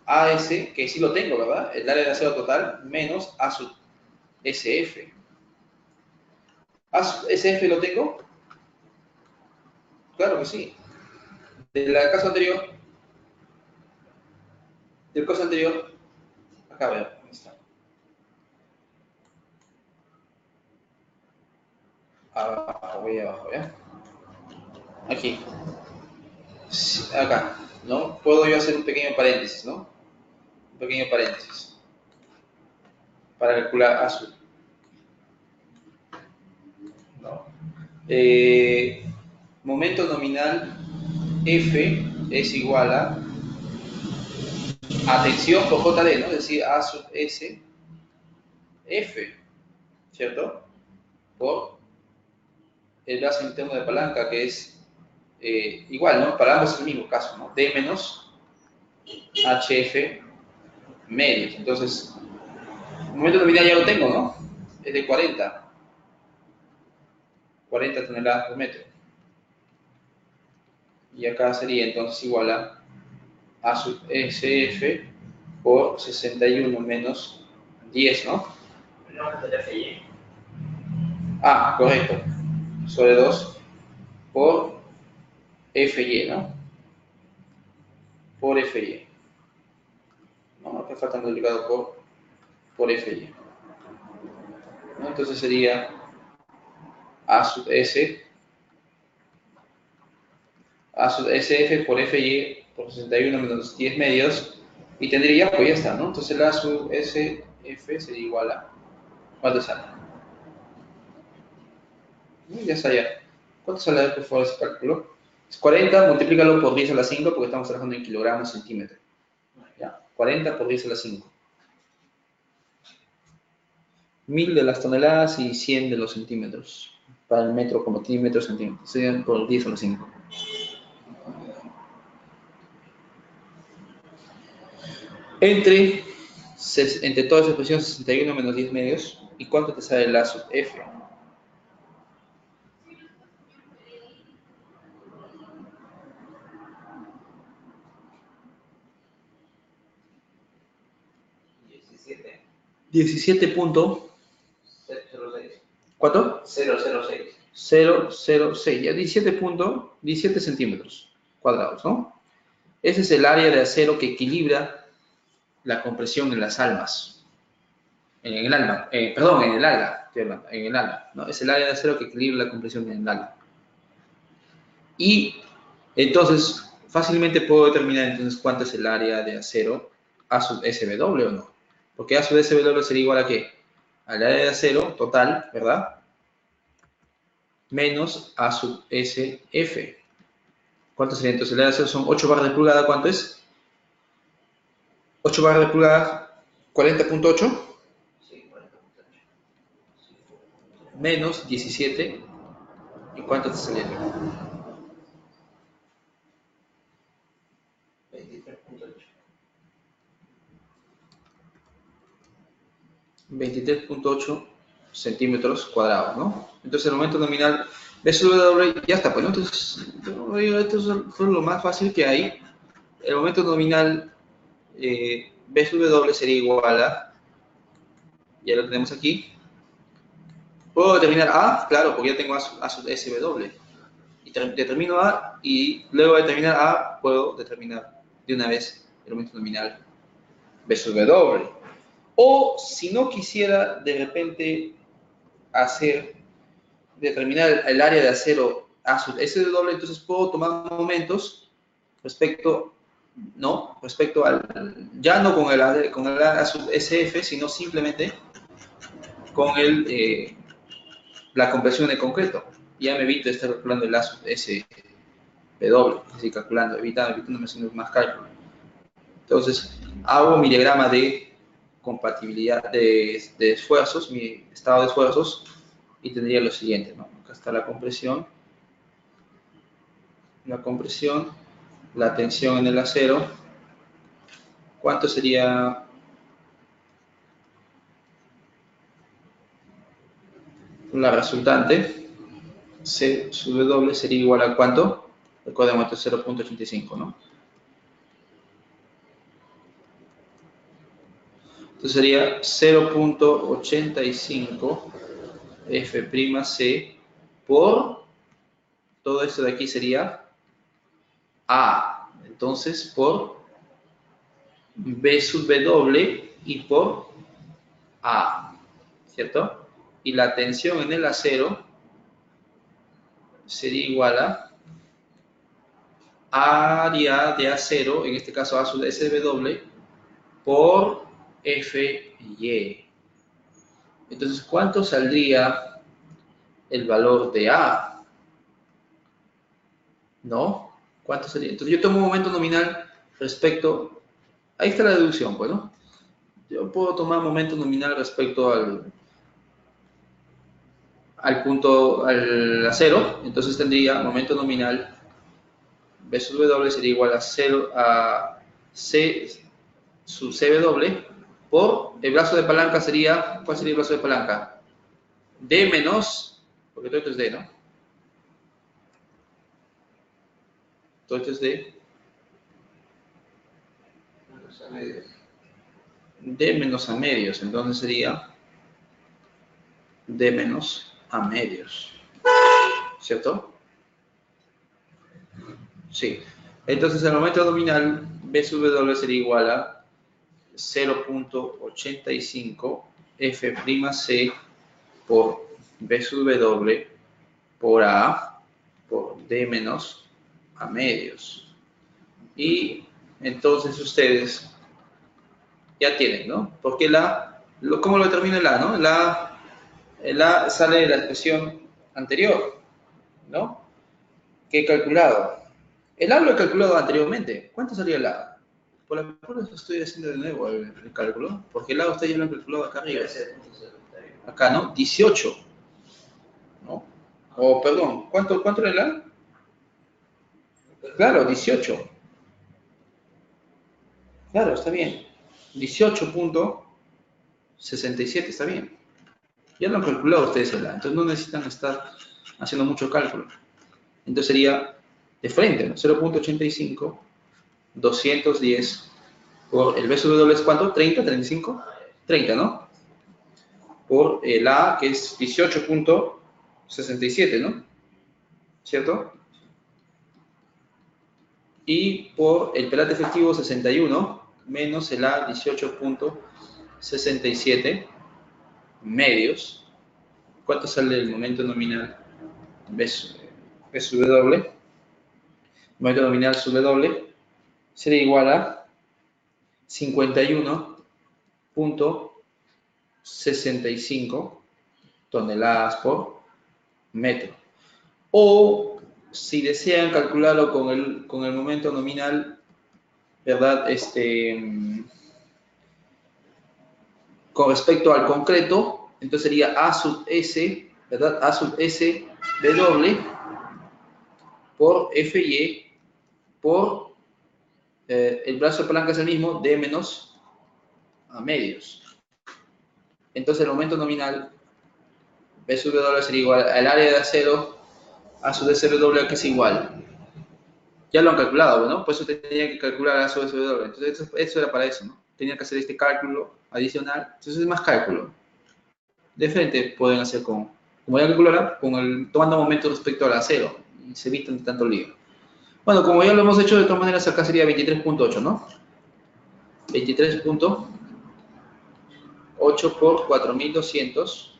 AS, que sí lo tengo, ¿verdad? El área de acero total, menos A sub SF. ¿A sub SF lo tengo? Claro que sí. Del caso anterior, acá veo, ahí está. Abajo, voy abajo, ¿ya? Aquí. Sí, acá, ¿no? Puedo yo hacer un pequeño paréntesis, ¿no? Un pequeño paréntesis para calcular A sub, ¿no? Momento nominal F es igual a tensión por JD, ¿no? Es decir, A sub S F, ¿cierto? Por el brazo interno de palanca, que es igual, ¿no? Para ambos es el mismo caso, ¿no? D menos HF medios. Entonces, el momento nominal ya lo tengo, ¿no? Es de 40 toneladas por metro. Y acá sería entonces igual a sub SF por 61 menos 10, ¿no? Ah, correcto. Sobre 2 por FY, ¿no? Por FY. No, acá falta multiplicado por FY. ¿No? Entonces sería A sub S, A sub SF por FY por 61 menos 10 medios. Y tendría, pues ya está, ¿no? Entonces la A sub SF sería igual a, ¿cuánto sale? Ya sale. ¿Cuánto sale, por favor, ese cálculo? Es 40, multiplícalo por 10 a la 5, porque estamos trabajando en kilogramos centímetros. ¿Ya? 40 por 10 a la 5. 1000 de las toneladas y 100 de los centímetros. Para el metro como centímetros, centímetros. Serían por 10 a la 5. Entre toda esa expresión, 61 menos 10 medios. ¿Y cuánto te sale la sub F? ¿17? 17 punto, 006. ¿cuánto? 006. 006, ya 17 centímetros cuadrados, ¿no? Ese es el área de acero que equilibra la compresión en las almas. En el alma, perdón, en el ala, estoy hablando, en el ala, ¿no? Es el área de acero que equilibra la compresión en el ala. Y entonces, fácilmente puedo determinar entonces cuánto es el área de acero A sub SW o no. Porque A sub SW sería igual a ¿qué? Al área de acero total, ¿verdad? Menos A sub SF. ¿Cuánto sería entonces? El área de acero son 8 barras de pulgada, ¿cuánto es? 8 barras de pulgada, 40.8 Sí, 40.8. menos 17. ¿Y cuánto te sale? 23.8. 23.8 centímetros cuadrados, ¿no? Entonces el momento nominal B sobre W, ya está, pues, ¿no? Entonces, esto fue lo más fácil que hay. El momento nominal B sobre W sería igual a, ya lo tenemos aquí. ¿Puedo determinar A? Claro, porque ya tengo A sub SW. Y determino A, y luego de determinar A, puedo determinar de una vez el momento nominal B sub W. O si no quisiera de repente determinar el área de acero A sub SW, entonces puedo tomar momentos respecto al, ya no con el A sub SF, sino simplemente con la compresión de concreto. Ya me evito estar calculando el A sub SW, es decir, evitándome haciendo más cálculo. Entonces, hago mi diagrama de compatibilidad de esfuerzos, mi estado de esfuerzos, y tendría lo siguiente, ¿no? Acá está la compresión, la tensión en el acero. ¿Cuánto sería? La resultante, C sub W sería igual a ¿cuánto? Recordemos, esto es 0.85, ¿no? Entonces sería 0.85 F'C por, todo esto de aquí sería A. Entonces, por B sub W y por A, ¿cierto? Y la tensión en el acero sería igual a área de acero, en este caso A sub SW, por Fy. Entonces, ¿cuánto saldría el valor de A? ¿No? ¿Cuánto sería? Entonces, yo tomo un momento nominal respecto, ahí está la deducción, pues, ¿no? Yo puedo tomar momento nominal respecto al acero, entonces tendría momento nominal B sub W sería igual a 0 a C sub CW por el brazo de palanca sería, ¿cuál sería el brazo de palanca? D menos, porque todo esto es D, ¿no? Todo esto es D. D menos a medios, entonces sería D menos a medios, ¿cierto? Sí. Entonces el momento nominal B sub W sería igual a 0.85 F'C por B sub W por A por D menos a medios. Y entonces ustedes ya tienen, ¿no? Porque ¿cómo lo determina el A, no? El A sale de la expresión anterior, ¿no? Que he calculado. El A lo he calculado anteriormente. ¿Cuánto salía el A? Por la prueba estoy haciendo de nuevo el cálculo, porque el A ustedes ya lo han calculado acá arriba. Acá, ¿no? 18, ¿no? O, perdón, ¿cuánto era el A? Claro, 18. Claro, está bien. 18.67, está bien. Ya lo han calculado ustedes el A, entonces no necesitan estar haciendo mucho cálculo. Entonces sería de frente, ¿no? 0.85, 210 por el B sub W es ¿cuánto? 30, 35, 30, ¿no? Por el A, que es 18.67, ¿no? ¿Cierto? Y por el pelate efectivo 61 menos el A 18.67 medios. ¿Cuánto sale el momento nominal B sub W? El momento nominal sub W sería igual a 51.65 toneladas por metro. O si desean calcularlo con el momento nominal, ¿verdad? Con respecto al concreto, entonces sería A sub S, ¿verdad? A sub S W por Fy por el brazo de palanca es el mismo, D menos a medios. Entonces el momento nominal B sub W sería igual al área de acero a su DCW, que es igual. Ya lo han calculado, ¿no? Por eso tenía que calcular a su DCW. Entonces, eso era para eso, ¿no? Tenía que hacer este cálculo adicional. Entonces, es más cálculo. De frente pueden hacer como ya calculará, tomando momento respecto al acero. Y se evitan tanto lío. Bueno, como ya lo hemos hecho, de todas maneras, acá sería 23.8, ¿no? 23.8 por 4200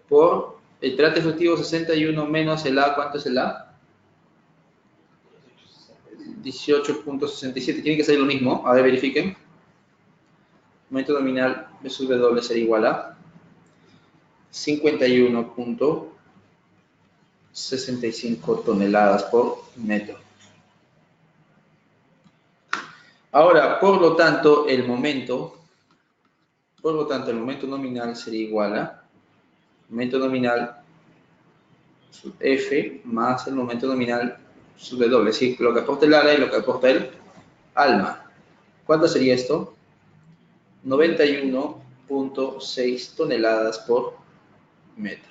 por el trate efectivo 61 menos el A. ¿Cuánto es el A? 18.67. Tiene que ser lo mismo. A ver, verifiquen. Momento nominal B sub W será igual a 51.65 toneladas por metro. Ahora, por lo tanto, el momento nominal sería igual a momento nominal sub F más el momento nominal sub W, es decir, lo que aporta el ala y lo que aporta el alma. ¿Cuánto sería esto? 91.6 toneladas por metro.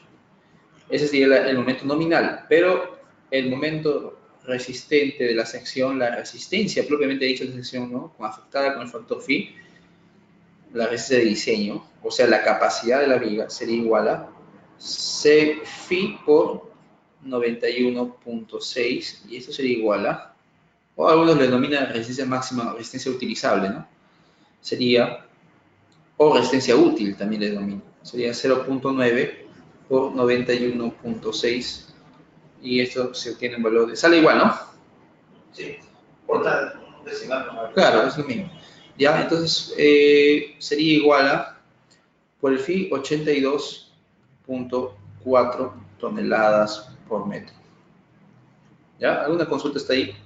Ese sería el momento nominal, pero el momento resistente de la sección, la resistencia propiamente dicha de la sección, ¿no? Afectada con el factor phi, la resistencia de diseño, o sea, la capacidad de la viga sería igual a C phi por 91.6, y esto sería igual a, o algunos le denominan resistencia máxima o resistencia utilizable, ¿no? Sería, o resistencia útil también le denomina, sería 0.9 por 91.6, y esto se obtiene en valor de, sale igual, ¿no? Sí, por una decimal no. Claro, es lo mismo. Ya, entonces sería igual a, por el phi, 82.4 toneladas por metro. ¿Ya? ¿Alguna consulta está ahí?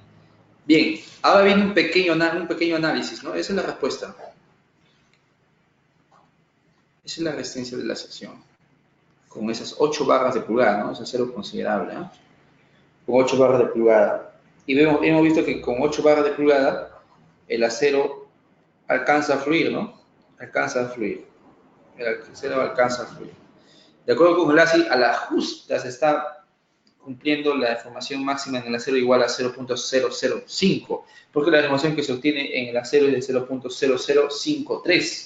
Bien, ahora viene un pequeño análisis, ¿no? Esa es la respuesta. Esa es la resistencia de la sección. Con esas 8 barras de pulgada, ¿no? Es acero considerable, ¿no? Con 8 barras de pulgada. Y hemos visto que con 8 barras de pulgada el acero alcanza a fluir, ¿no? Alcanza a fluir. El acero alcanza a fluir. De acuerdo con el ASI, a la justa se está cumpliendo la deformación máxima en el acero igual a 0.005, porque la deformación que se obtiene en el acero es de 0.0053.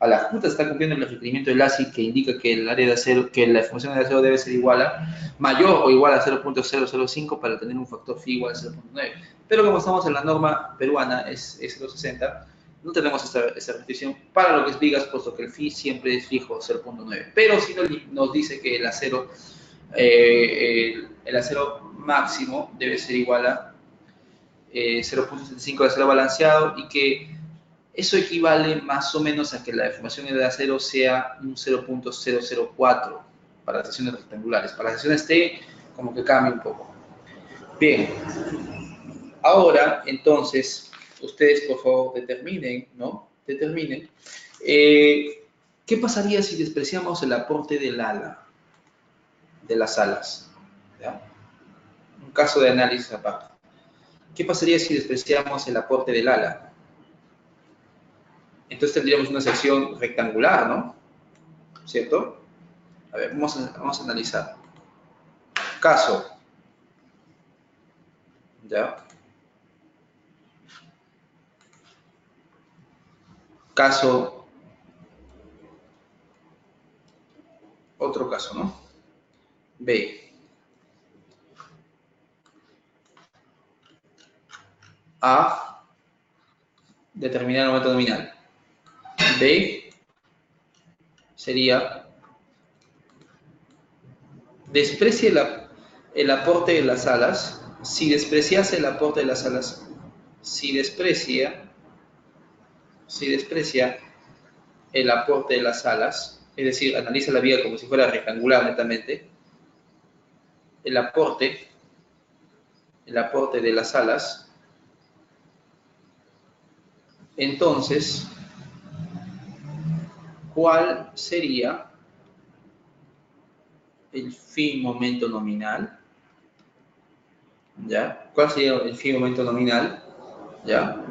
A la justa se está cumpliendo el requerimiento del ASI, que indica que el área de acero, que la deformación del acero debe ser igual a, mayor o igual a 0.005 para tener un factor phi igual a 0.9. Pero como estamos en la norma peruana, es 0.60, no tenemos esta restricción para lo que es vigas, puesto que el phi siempre es fijo, 0.9. Pero si nos dice que el acero máximo debe ser igual a 0.75 de acero balanceado, y que eso equivale más o menos a que la deformación del acero sea un 0.004 para las secciones rectangulares. Para las secciones T, como que cambia un poco. Bien, ahora entonces ustedes por favor determinen, ¿no? Determinen qué pasaría si despreciamos el aporte del ala, de las alas, ¿ya? Un caso de análisis aparte. ¿Qué pasaría si despreciamos el aporte del ala? Entonces tendríamos una sección rectangular, ¿no? ¿Cierto? A ver, vamos a analizar. Caso, ¿ya? Caso, otro caso, ¿no? B. A, determinar el momento nominal. B sería, desprecie el aporte de las alas. Si despreciase el aporte de las alas, si desprecia el aporte de las alas, es decir, analiza la viga como si fuera rectangular netamente, el aporte de las alas, entonces, ¿cuál sería el phi momento nominal? ¿Ya? ¿Cuál sería el phi momento nominal? ¿Ya?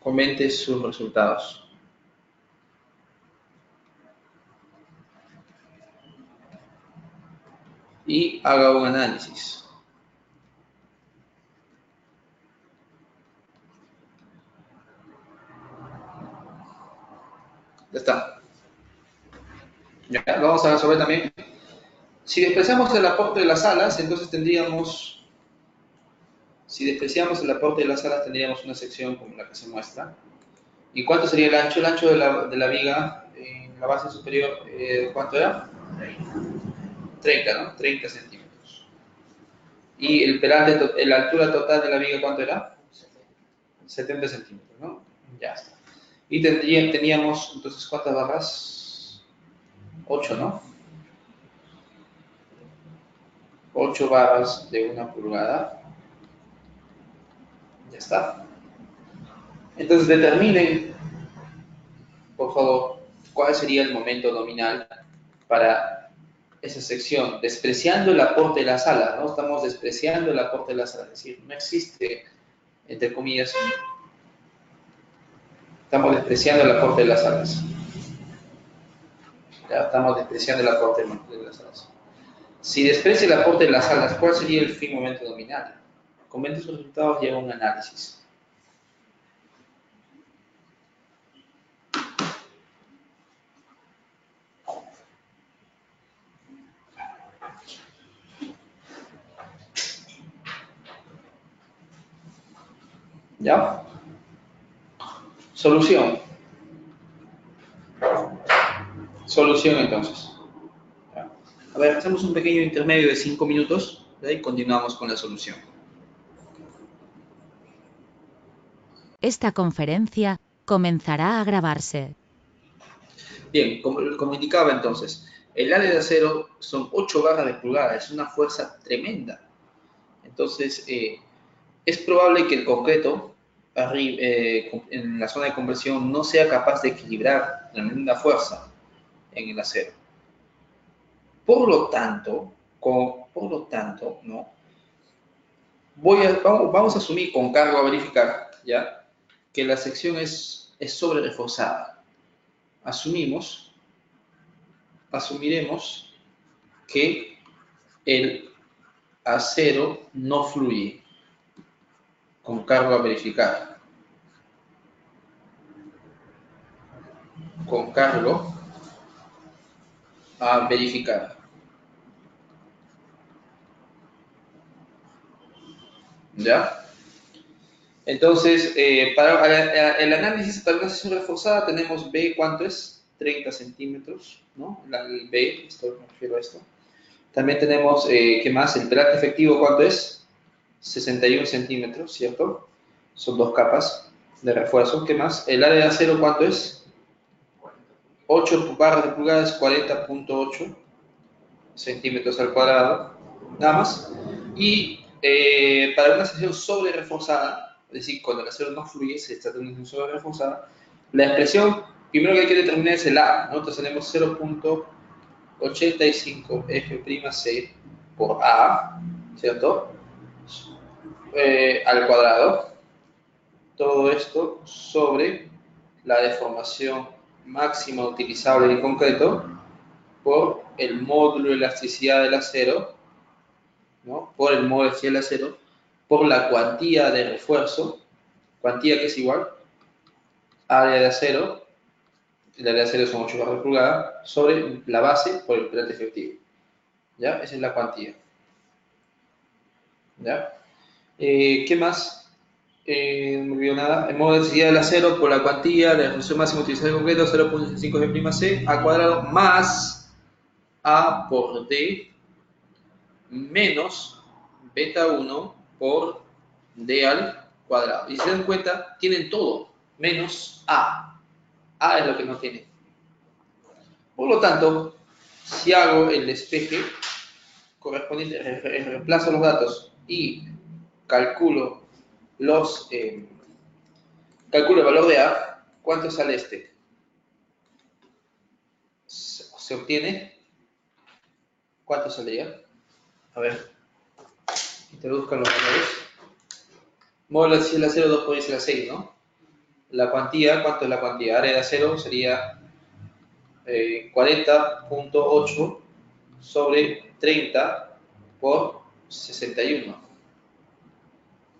Comente sus resultados. y haga un análisis. Ya está. Ya, lo vamos a resolver también. Si despreciamos el aporte de las alas, entonces tendríamos, si despreciamos el aporte de las alas, tendríamos una sección como la que se muestra. ¿Y cuánto sería el ancho? El ancho de la viga en la base superior, ¿cuánto era? 30, ¿no? 30 centímetros. ¿Y el peralte, la altura total de la viga cuánto era? 70 centímetros, ¿no? Ya está. Y teníamos, entonces, ¿cuántas barras? 8, ¿no? 8 barras de 1 pulgada. Ya está. Entonces determinen, por favor, cuál sería el momento nominal para esa sección, despreciando el aporte de las alas, ¿no? Estamos despreciando el aporte de las alas, es decir, no existe, entre comillas, estamos despreciando el aporte de las alas. Ya estamos despreciando el aporte de las alas. Si desprecia el aporte de las alas, ¿cuál sería el fin momento nominal? Comente sus resultados y haga un análisis. ¿Ya? Solución. Solución entonces. ¿Ya? A ver, hacemos un pequeño intermedio de 5 minutos y continuamos con la solución. Esta conferencia comenzará a grabarse. Bien, como indicaba entonces, el área de acero son 8 barras de pulgada, es una fuerza tremenda. Entonces, es probable que el concreto en la zona de conversión no sea capaz de equilibrar la misma fuerza en el acero. Por lo tanto, ¿no? Vamos a asumir con cargo a verificar, ¿ya? Que la sección es sobre reforzada. Asumiremos que el acero no fluye. Con cargo a verificar. Con cargo a verificar. ¿Ya? Entonces, para el análisis para una sección reforzada tenemos B, ¿cuánto es? 30 centímetros, ¿no? El B, me refiero a esto. También tenemos, ¿qué más? El peralte efectivo, ¿cuánto es? 61 centímetros, ¿cierto? Son 2 capas de refuerzo. ¿Qué más? El área de acero, ¿cuánto es? 8 barras de pulgadas, 40.8 centímetros al cuadrado, nada más. Y para una sección sobre reforzada, es decir, cuando el acero no fluye, se trata de una sección sobre reforzada, la expresión primero que hay que determinar es el A, ¿no? Entonces tenemos 0.85 F'C por A, ¿cierto? Al cuadrado. Todo esto sobre la deformación máxima utilizable en concreto por el módulo de elasticidad del acero, ¿no? Por el módulo de elasticidad del acero, por la cuantía de refuerzo, cuantía que es igual, área de acero, el área de acero son 8 barras de pulgada, sobre la base por el peralte efectivo. ¿Ya? Esa es la cuantía. ¿Ya? ¿Qué más? No me olvido nada. El módulo de elasticidad del acero por la cuantía de refuerzo máximo utilizable en concreto, 0.65 F'C al cuadrado más A por D menos beta 1 por D al cuadrado. Y si se dan cuenta, tienen todo, menos A. A es lo que no tiene. Por lo tanto, si hago el despeje correspondiente, reemplazo los datos y calculo calculo el valor de A, ¿cuánto sale este? Se obtiene, ¿cuánto saldría? A ver, introduzcan los valores. Módulo de la 0, 2 por 10 a la 6, ¿no? La cuantía, ¿cuánto es la cuantía? Área de acero sería 40.8 sobre 30 por 61.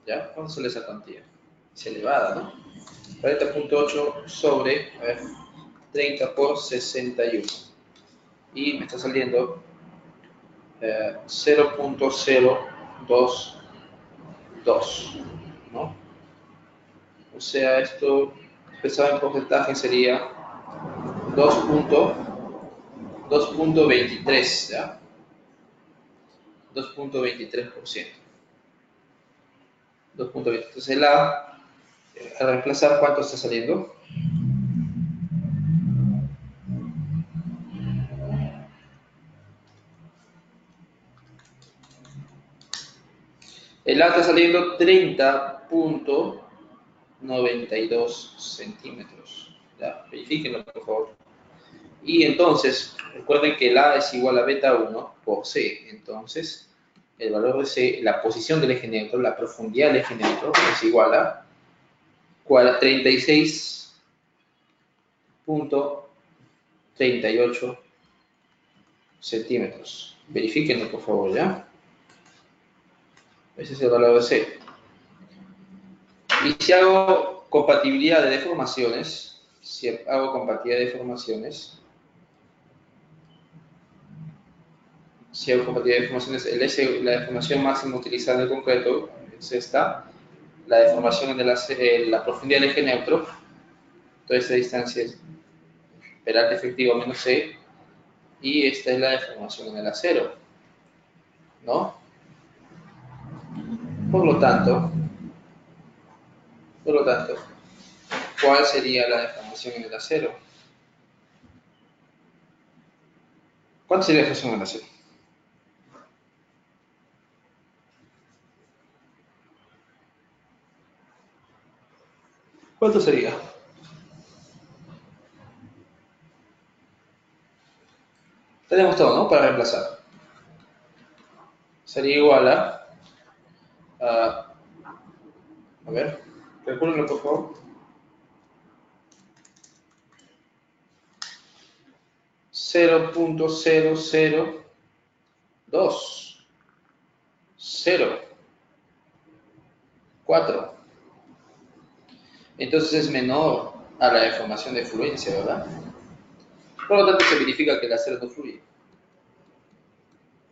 ¿Ya? ¿Cuánto sale esa cuantía? Es elevada, ¿no? 40.8 sobre, a ver, 30 por 61. Y me está saliendo 0.022, ¿no? O sea, esto expresado en porcentaje sería 2.23, ¿ya? 2.23%. 2.20. Entonces el A, al reemplazar, ¿cuánto está saliendo? El A está saliendo 30.92 centímetros. ¿Ya? Verifíquenlo, por favor. Y entonces, recuerden que el A es igual a beta 1 por C. Entonces, el valor de C, la posición del eje neutro, la profundidad del eje neutro, es igual a 36.38 centímetros. Verifíquenlo, por favor, ¿ya? Ese es el valor de C. Y si hago compatibilidad de deformaciones, la deformación máxima utilizada en el concreto es esta, la deformación de la profundidad del eje neutro, toda esta distancia es peralte efectivo menos C, y esta es la deformación en el acero, ¿no? Por lo tanto, ¿cuál sería la deformación en el acero? ¿Cuánto sería la deformación en el acero? ¿Cuánto sería? Tenemos todo, ¿no? Para reemplazar. Sería igual a ver, calcúlenlo por favor. 0.0020.4. Entonces es menor a la deformación de fluencia, ¿verdad? Por lo tanto, se verifica que el acero no fluye.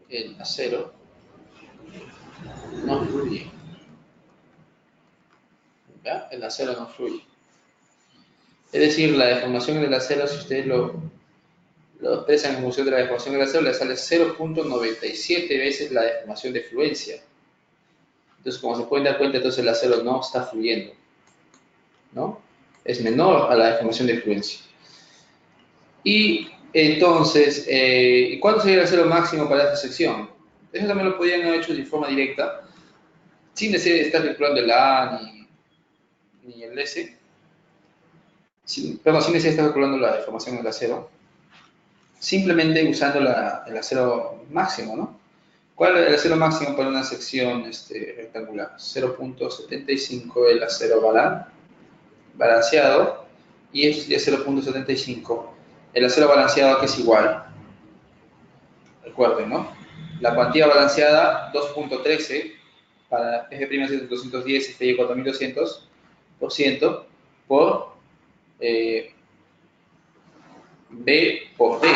El acero no fluye. ¿Ya? El acero no fluye. Es decir, la deformación del acero, si ustedes lo expresan en función de la deformación del acero, le sale 0.97 veces la deformación de fluencia. Entonces, como se pueden dar cuenta, entonces el acero no está fluyendo, ¿no? Es menor a la deformación de fluencia. Y entonces, ¿cuánto sería el acero máximo para esta sección? Eso también lo podrían haber hecho de forma directa, sin necesidad de estar calculando el A ni el S. Sin necesidad de estar calculando la deformación del acero. Simplemente usando el acero máximo, ¿no? ¿Cuál es el acero máximo para una sección rectangular? 0.75 el acero balanceado, y esto sería 0.75 el acero balanceado, que es igual, recuerden, ¿no? La cuantía balanceada 2.13 para F' 210 y F 4200% por B por D.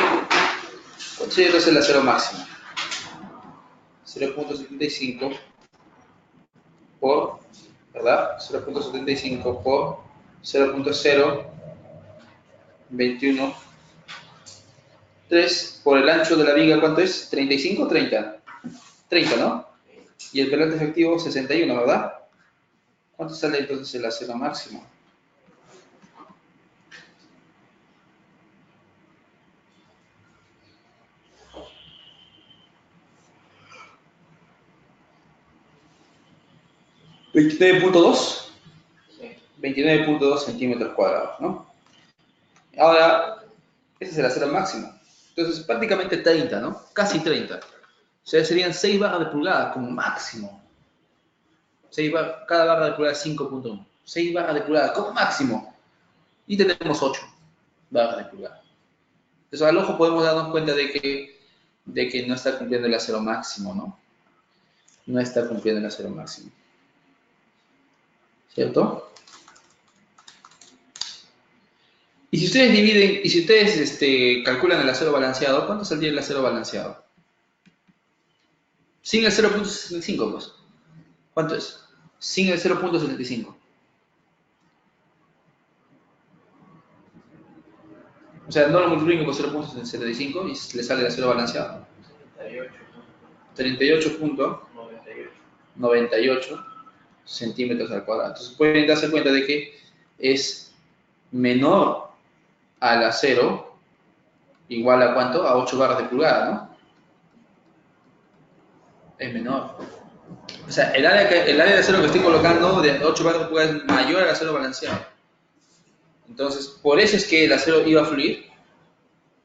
¿Cuál sería entonces el acero máximo? 0.75 por, ¿verdad? 0.75 por 0.021 3 por el ancho de la viga, ¿cuánto es? ¿35 o 30? 30, ¿no? Y el peralte efectivo 61, ¿verdad? ¿Cuánto sale entonces el acero máximo? ¿29.2? 29.2 centímetros cuadrados, ¿no? Ahora, ese es el acero máximo. Entonces, prácticamente 30, ¿no? Casi 30. O sea, serían 6 barras de pulgada como máximo. Cada barra de pulgada es 5.1. 6 barras de pulgada como máximo. Y tenemos 8 barras de pulgada. Entonces, al ojo podemos darnos cuenta de que no está cumpliendo el acero máximo, ¿no? no está cumpliendo el acero máximo. ¿Cierto? Y si ustedes dividen, y si ustedes calculan el acero balanceado, ¿cuánto saldría el acero balanceado? Sin el 0.75, pues. ¿Cuánto es? Sin el 0.75. O sea, no lo multiplico por 0.75 y le sale el acero balanceado. 38.98 centímetros al cuadrado. Entonces pueden darse cuenta de que es menor al acero, igual a ¿cuánto? A 8 barras de pulgada, ¿no? Es menor. O sea, el área de acero que estoy colocando de 8 barras de pulgada es mayor al acero balanceado. Entonces, por eso es que el acero iba a fluir.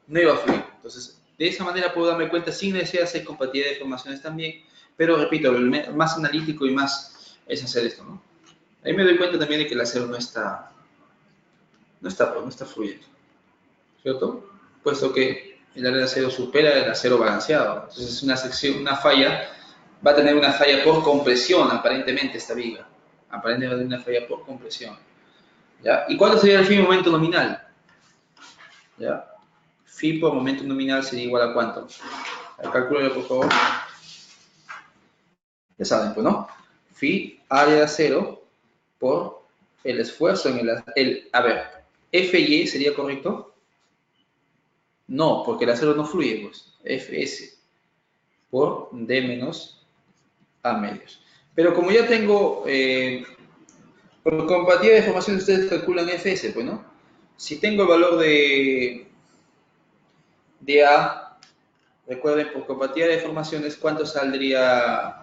No iba a fluir. Entonces, de esa manera puedo darme cuenta sin necesidad de hacer compatibilidad de deformaciones también. Pero repito, lo más analítico y más es hacer esto, ¿no? Ahí me doy cuenta también de que el acero no está fluyendo, ¿cierto? Puesto que el área de acero supera el acero balanceado. Entonces es una falla, va a tener una falla por compresión, aparentemente, esta viga. Aparentemente va a tener una falla por compresión. ¿Ya? ¿Y cuánto sería el phi momento nominal? ¿Ya? Phi por momento nominal sería igual a ¿cuánto? Calcúlelo, por favor. Ya saben, pues, ¿no? Phi área de acero por el esfuerzo en a ver, FY sería correcto. No, porque el acero no fluye, pues. Fs por D menos A medios. Pero como ya tengo, por compatibilidad de deformación, ustedes calculan Fs, pues, ¿no? Si tengo el valor de A, recuerden, por compatibilidad de deformaciones, ¿cuánto saldría?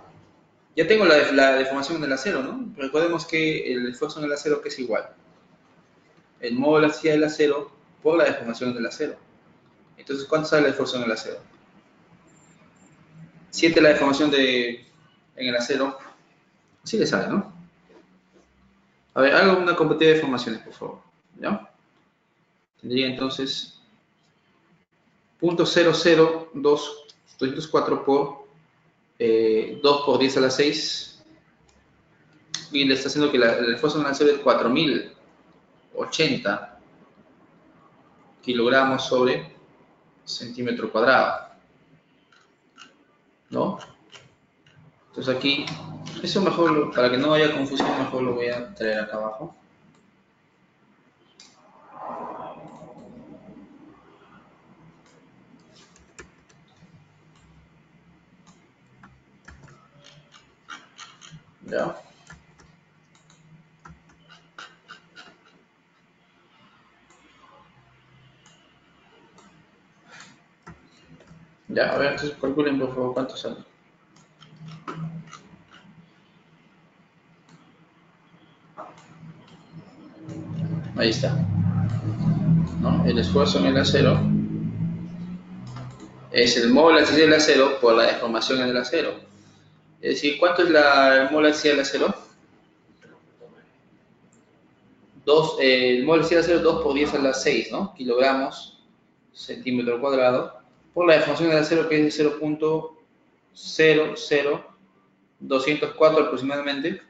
Ya tengo la deformación en el acero, ¿no? Recordemos que el esfuerzo en el acero que es igual. El módulo hacia el acero por la deformación del acero. Entonces, ¿cuánto sale el esfuerzo en el acero? 7 la deformación en el acero. Así le sale, ¿no? A ver, hago una compatibilidad de deformaciones, por favor. ¿Ya? Tendría entonces 0.002204 por 2 por 10 a la 6. Y le está haciendo que el esfuerzo en el acero es 4080 kilogramos sobre centímetro cuadrado. ¿No? Entonces aquí, eso mejor, para que no haya confusión, mejor lo voy a traer acá abajo. ¿Ya? Ya, a ver, entonces calculen por favor cuánto sale. Ahí está. ¿No? El esfuerzo en el acero es el módulo axial del acero por la deformación en el acero. Es decir, ¿cuánto es el módulo axial del acero? El módulo axial del acero 2 por 10 a la 6, ¿no? Kilogramos, centímetro cuadrado, por la deformación del acero que es de 0.00204 aproximadamente,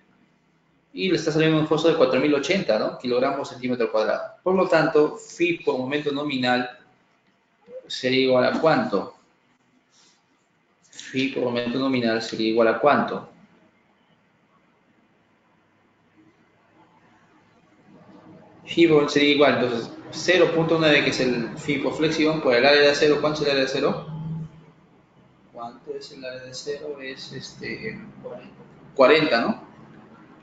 y le está saliendo un esfuerzo de 4080, ¿no? Kilogramos por centímetro cuadrado. Por lo tanto, phi por momento nominal sería igual a ¿cuánto? Phi por momento nominal sería igual a ¿cuánto? Phi sería igual, entonces 0.9, que es el phi por flexión, por el área de acero. ¿Cuánto es el área de acero? ¿Cuánto es el área de acero? Es 40, ¿no?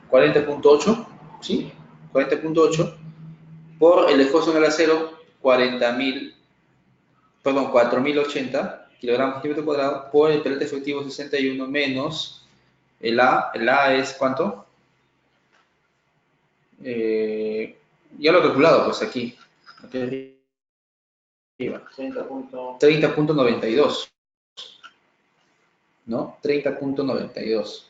40.8, ¿sí? 40.8 por el esfuerzo en el acero, 4080 kilogramos por centímetro cuadrado, por el pelete efectivo 61 menos el A es ¿cuánto? Ya lo he calculado, pues aquí arriba. 30.92, ¿no? 30.92.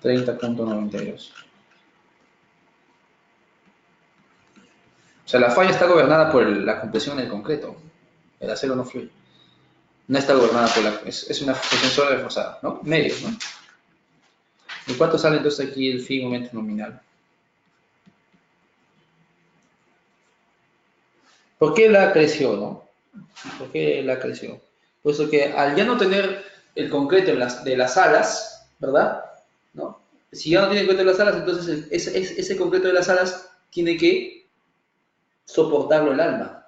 30.92. O sea, la falla está gobernada por la compresión en el concreto. El acero no fluye. No está gobernada por la... Es una tensora reforzada, ¿no? Medios, ¿no? ¿Y cuánto sale entonces aquí el phi momento nominal? ¿Por qué la creció, no? ¿Por qué la creció? Puesto que al ya no tener el concreto de las alas, ¿verdad? ¿No? Si ya no tiene el concreto de las alas, entonces ese concreto de las alas tiene que soportarlo el alma.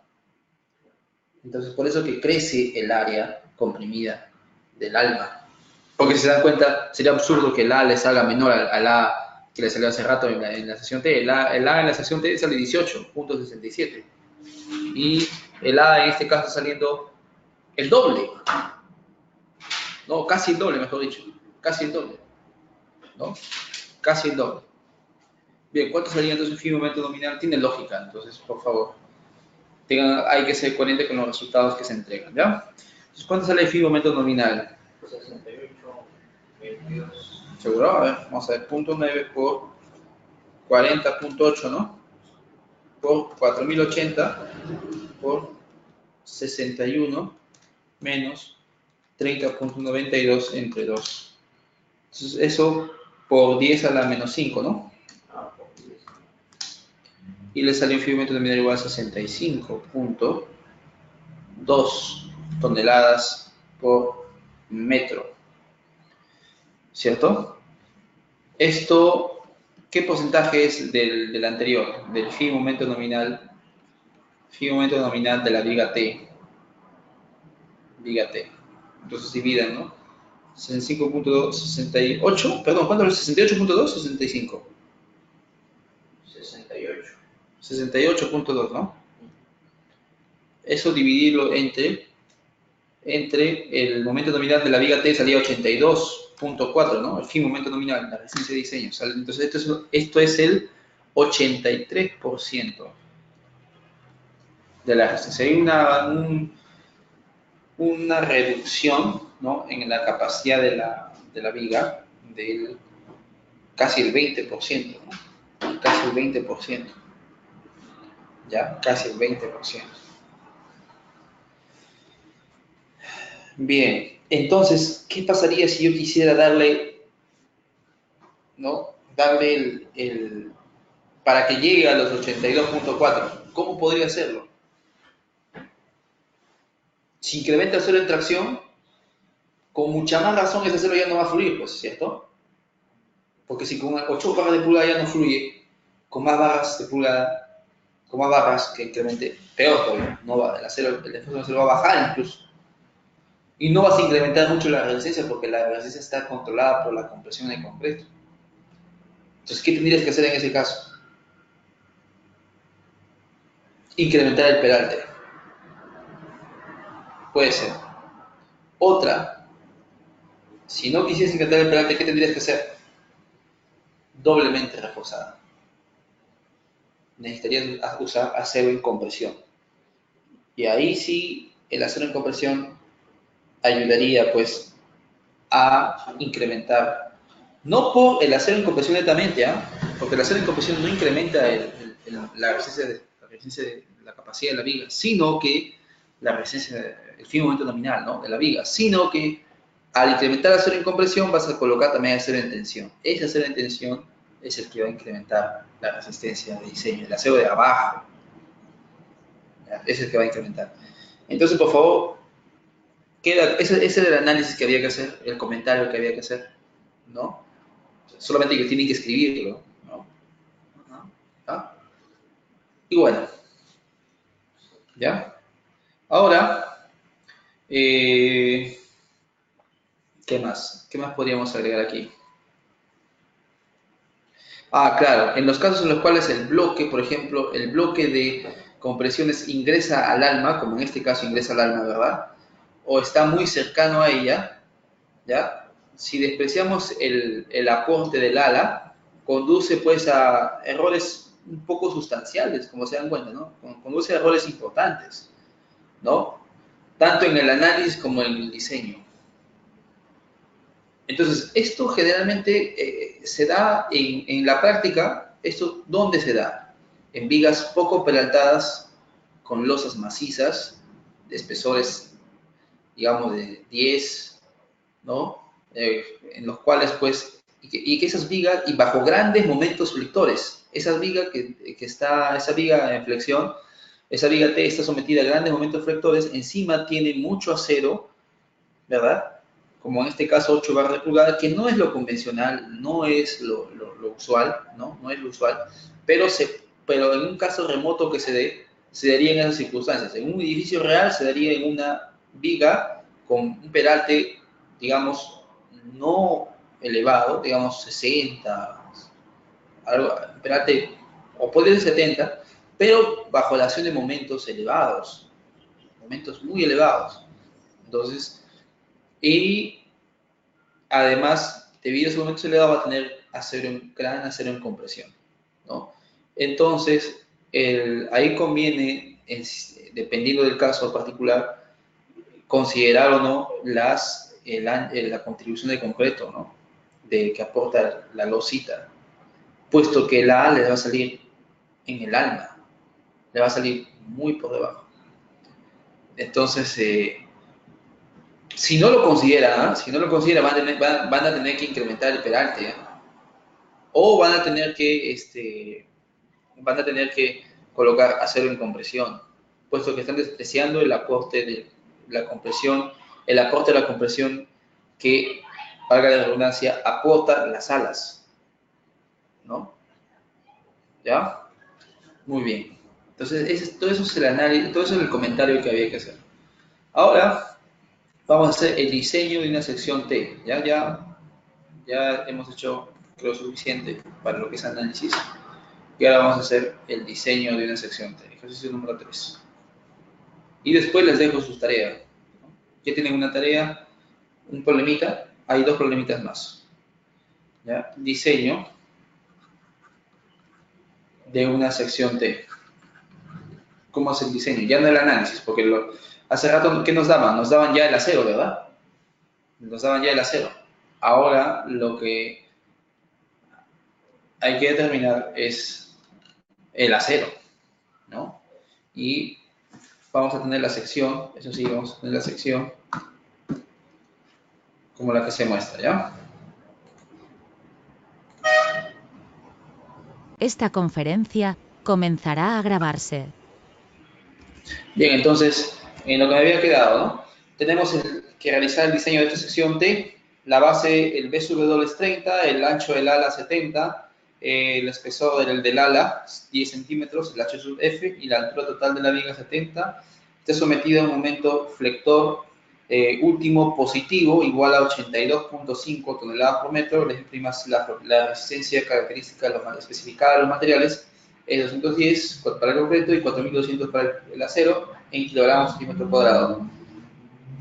Entonces, por eso que crece el área comprimida del alma. Porque si se dan cuenta, sería absurdo que el A le salga menor al A que le salió hace rato en la sesión T. El A en la sesión T sale 18.67. Y el A en este caso está saliendo el doble. No, casi el doble, mejor dicho. Casi el doble. ¿No? Casi el doble. Bien, ¿cuánto sería entonces un phi momento nominal? Tiene lógica, entonces, por favor. Hay que ser coherente con los resultados que se entregan, ¿ya? Entonces, ¿cuánto sale el phi momento nominal? 68, 22. ¿Seguro? A ver, vamos a ver, 0.9 por 40.8, ¿no? Por 4080 por 61 menos 30.92 entre 2. Entonces, eso por 10 a la menos 5, ¿no? Y le sale un fibro nominal igual a 65.2 toneladas por metro. ¿Cierto? Esto, ¿qué porcentaje es del anterior? Del phi momento nominal de la viga T. Viga T. Entonces dividan, ¿no? 65.2, 68, perdón, ¿cuánto es? 68.2, 65. 68. 68.2, ¿no? Eso dividirlo entre el momento nominal de la viga T salía 82.4, ¿no? El fin momento nominal, la resistencia de diseño. Entonces esto es el 83% de la resistencia. Hay una reducción, ¿no? En la capacidad de la viga del casi el 20%, ¿no? Casi el 20%. ¿Ya? Casi el 20%. Bien, entonces, ¿qué pasaría si yo quisiera darle, ¿no? Darle para que llegue a los 82.4? ¿Cómo podría hacerlo? Si incrementa el suelo en tracción, con mucha más razón ese suelo ya no va a fluir, pues, ¿cierto? Porque si con 8 barras de pulgada ya no fluye, con más barras de pulgada, con más barras que incremente, peor todavía, no va, el esfuerzo del acero va a bajar incluso. Y no vas a incrementar mucho la resistencia porque la resistencia está controlada por la compresión del concreto. Entonces, ¿qué tendrías que hacer en ese caso? Incrementar el peralte. Puede ser. Otra, si no quisieras incrementar el peralte, ¿qué tendrías que hacer? Doblemente reforzada. Necesitarías usar acero en compresión. Y ahí sí, el acero en compresión ayudaría, pues, a incrementar. No por el acero en compresión netamente, ¿eh? Porque el acero en compresión no incrementa la resistencia de la capacidad de la viga, sino que la resistencia, el fin momento nominal, ¿no? De la viga, sino que al incrementar el acero en compresión vas a colocar también acero en tensión. Ese acero en tensión es el que va a incrementar la resistencia de diseño, el acero de abajo, ¿ya? Es el que va a incrementar. Entonces, por favor, ese era el análisis que había que hacer, el comentario que había que hacer, ¿no? Solamente que tienen que escribirlo, ¿no? ¿Ah? Y bueno, ¿ya? Ahora, ¿qué más? ¿Qué más podríamos agregar aquí? Ah, claro, en los casos en los cuales el bloque, por ejemplo, el bloque de compresiones ingresa al alma, como en este caso ingresa al alma, ¿verdad? O está muy cercano a ella, ¿ya? Si despreciamos el aporte del ala, conduce pues a errores un poco sustanciales, como se dan cuenta, ¿no? Conduce a errores importantes, ¿no? Tanto en el análisis como en el diseño. Entonces, esto generalmente se da en la práctica. ¿Esto dónde se da? En vigas poco peraltadas con losas macizas de espesores digamos, de 10, ¿no? En los cuales, pues, y que esas vigas, y bajo grandes momentos flectores, esa viga esa viga en flexión, esa viga T está sometida a grandes momentos flectores, encima tiene mucho acero, ¿verdad? Como en este caso 8 barras de pulgada, que no es lo convencional, no es lo usual, ¿no? No es lo usual, pero en un caso remoto que se dé, se daría en esas circunstancias. En un edificio real se daría en una viga con un peralte, digamos, no elevado, digamos 60, algo, un peralte, o puede ser 70, pero bajo la acción de momentos elevados, momentos muy elevados. Entonces, y además, debido a ese momento elevado, va a tener gran acero en compresión, ¿no? Entonces, ahí conviene, dependiendo del caso particular, considerar o no la contribución de concreto, ¿no? Que aporta la losita, puesto que la A le va a salir en el alma, le va a salir muy por debajo. Entonces, si no lo considera, ¿eh? Si no lo considera, van a tener que incrementar el peralte, ¿eh? O van a tener que colocar acero en compresión, puesto que están despreciando el aporte de la compresión, que, valga la redundancia, aporta las alas, ¿no? ¿Ya? Muy bien. Entonces, todo eso es el análisis, todo eso es el comentario que había que hacer. Ahora, vamos a hacer el diseño de una sección T. Ya hemos hecho, creo, suficiente para lo que es análisis. Y ahora vamos a hacer el diseño de una sección T, ejercicio número 3. Y después les dejo sus tareas. Ya tienen una tarea, un problemita, hay 2 problemitas más. ¿Ya? Diseño de una sección T. ¿Cómo es el diseño? Ya no el análisis, porque hace rato, ¿qué nos daban? Nos daban ya el acero, ¿verdad? Nos daban ya el acero. Ahora lo que hay que determinar es el acero, ¿no? Y vamos a tener la sección, eso sí, vamos a tener la sección como la que se muestra, ¿ya? Esta conferencia comenzará a grabarse. Bien, entonces, en lo que me había quedado, ¿no? Tenemos que realizar el diseño de esta sección T, la base, el BSW es 30, el ancho del ala 70, el espesor del ala 10 centímetros, el H sub F y la altura total de la viga 70. Está sometido a un momento flector último positivo igual a 82.5 toneladas por metro. Les imprimas la resistencia característica especificada de los materiales es 210 para el concreto y 4200 para el acero en kilogramos centímetro cuadrado.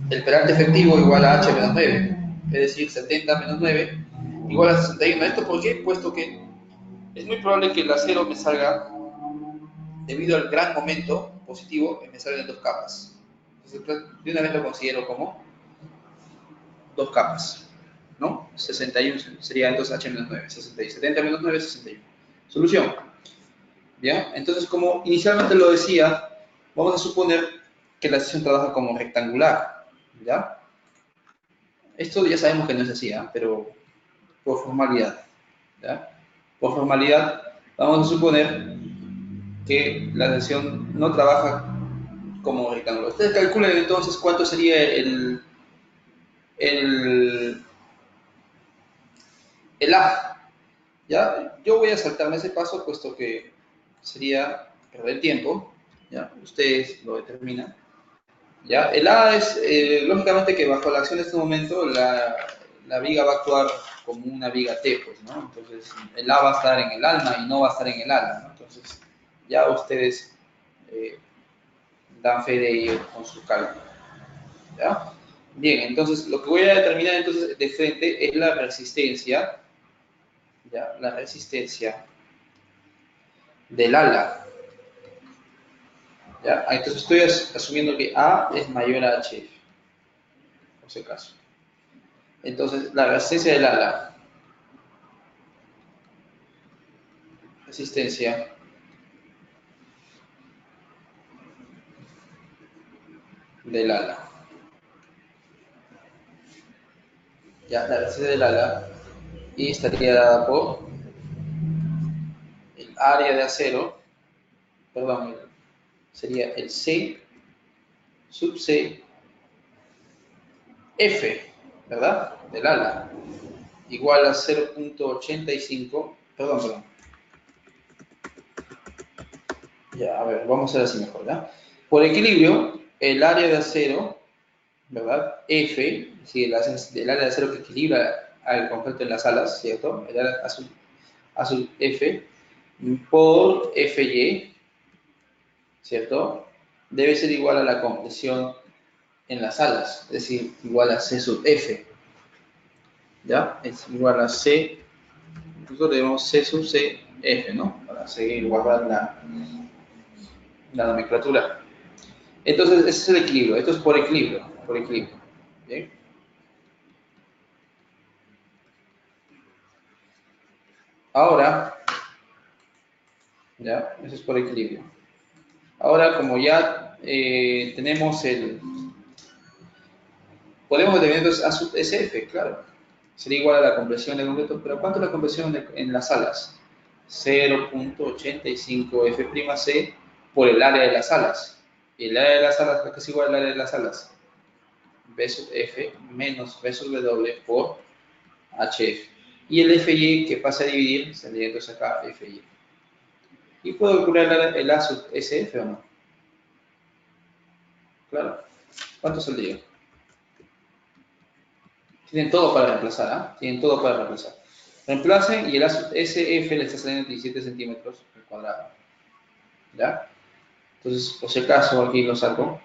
El peralte efectivo igual a H menos 9, es decir, 70 menos 9 igual a 61. ¿Esto por qué? Puesto que es muy probable que el acero me salga, debido al gran momento positivo, me salga en 2 capas. Entonces, de una vez lo considero como 2 capas, ¿no? 61 sería entonces H menos 9, 61. 70 menos 9, 61. Solución. ¿Ya? Entonces, como inicialmente lo decía, vamos a suponer que la sección trabaja como rectangular, ¿ya? Esto ya sabemos que no es así, ¿eh? Pero por formalidad, ¿ya? Por formalidad, vamos a suponer que la sección no trabaja como rectangular. Ustedes calculen entonces cuánto sería el, el A, ¿ya? Yo voy a saltarme ese paso, puesto que sería perder tiempo, ¿ya? Ustedes lo determinan. ¿Ya? El A es, lógicamente que bajo la acción de este momento, la viga va a actuar como una viga T, pues, ¿no? Entonces, el A va a estar en el alma y no va a estar en el ala, ¿no? Entonces, ya ustedes dan fe de ello con su cálculo, ¿ya? Bien, entonces, lo que voy a determinar entonces de frente es la resistencia, ¿ya? La resistencia del ala, ¿ya? Entonces, estoy asumiendo que A es mayor a HF, por si acaso. Entonces, la resistencia del ala, resistencia del ala. ya, la resistencia del ala, y estaría dada por el área de acero, perdón, sería el C sub C F, ¿verdad? Del ala, igual a 0.85, perdón. Ya, a ver, vamos a hacer así mejor, ¿ya? Por equilibrio, el área de acero, ¿verdad? F, sí, el área de acero que equilibra al conjunto en las alas, ¿cierto? El área azul F por Fy, ¿cierto? Debe ser igual a la compresión en las alas, es decir, igual a C sub F, ¿ya? Es igual a C, nosotros debemos C sub C F, ¿no? Para seguir guardando la nomenclatura. Entonces, ese es el equilibrio, esto es por equilibrio, ¿bien? Ahora, ya, eso es por equilibrio. Ahora, como ya tenemos podemos determinar entonces A sub SF, claro. Sería igual a la compresión de concreto, pero ¿cuánto es la compresión en las alas? 0.85 F'C por el área de las alas. Y el área de las alas, ¿qué es igual al área de las alas? B sub F menos B sub W por HF. Y el FY que pasa a dividir, saldría entonces acá FY. ¿Y puedo calcular el A sub SF o no? Claro. ¿Cuánto saldría? Tienen todo para reemplazar, ¿ah? Tienen todo para reemplazar. Reemplacen y el A sub SF le está saliendo 17 centímetros al cuadrado. ¿Ya? Entonces, por si acaso, aquí lo saco.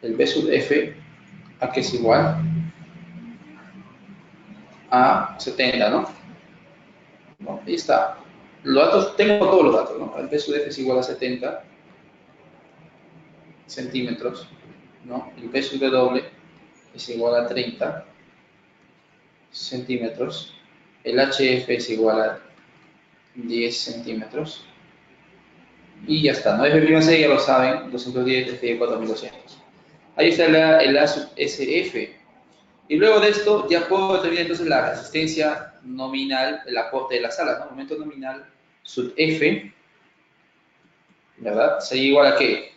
El B sub F, a que es igual a 70, ¿no? Ahí está. Los datos, tengo todos los datos, ¿no? El B sub F es igual a 70 centímetros, ¿no? El B sub W es igual a 30 centímetros. El HF es igual a 10 centímetros. Y ya está, ¿no? F'6 ya lo saben, 210, F 4200. Ahí está el A sub SF. Y luego de esto ya puedo determinar entonces la resistencia nominal, el aporte de las alas, ¿no? Momento nominal sub F, ¿verdad? Sería igual a ¿qué?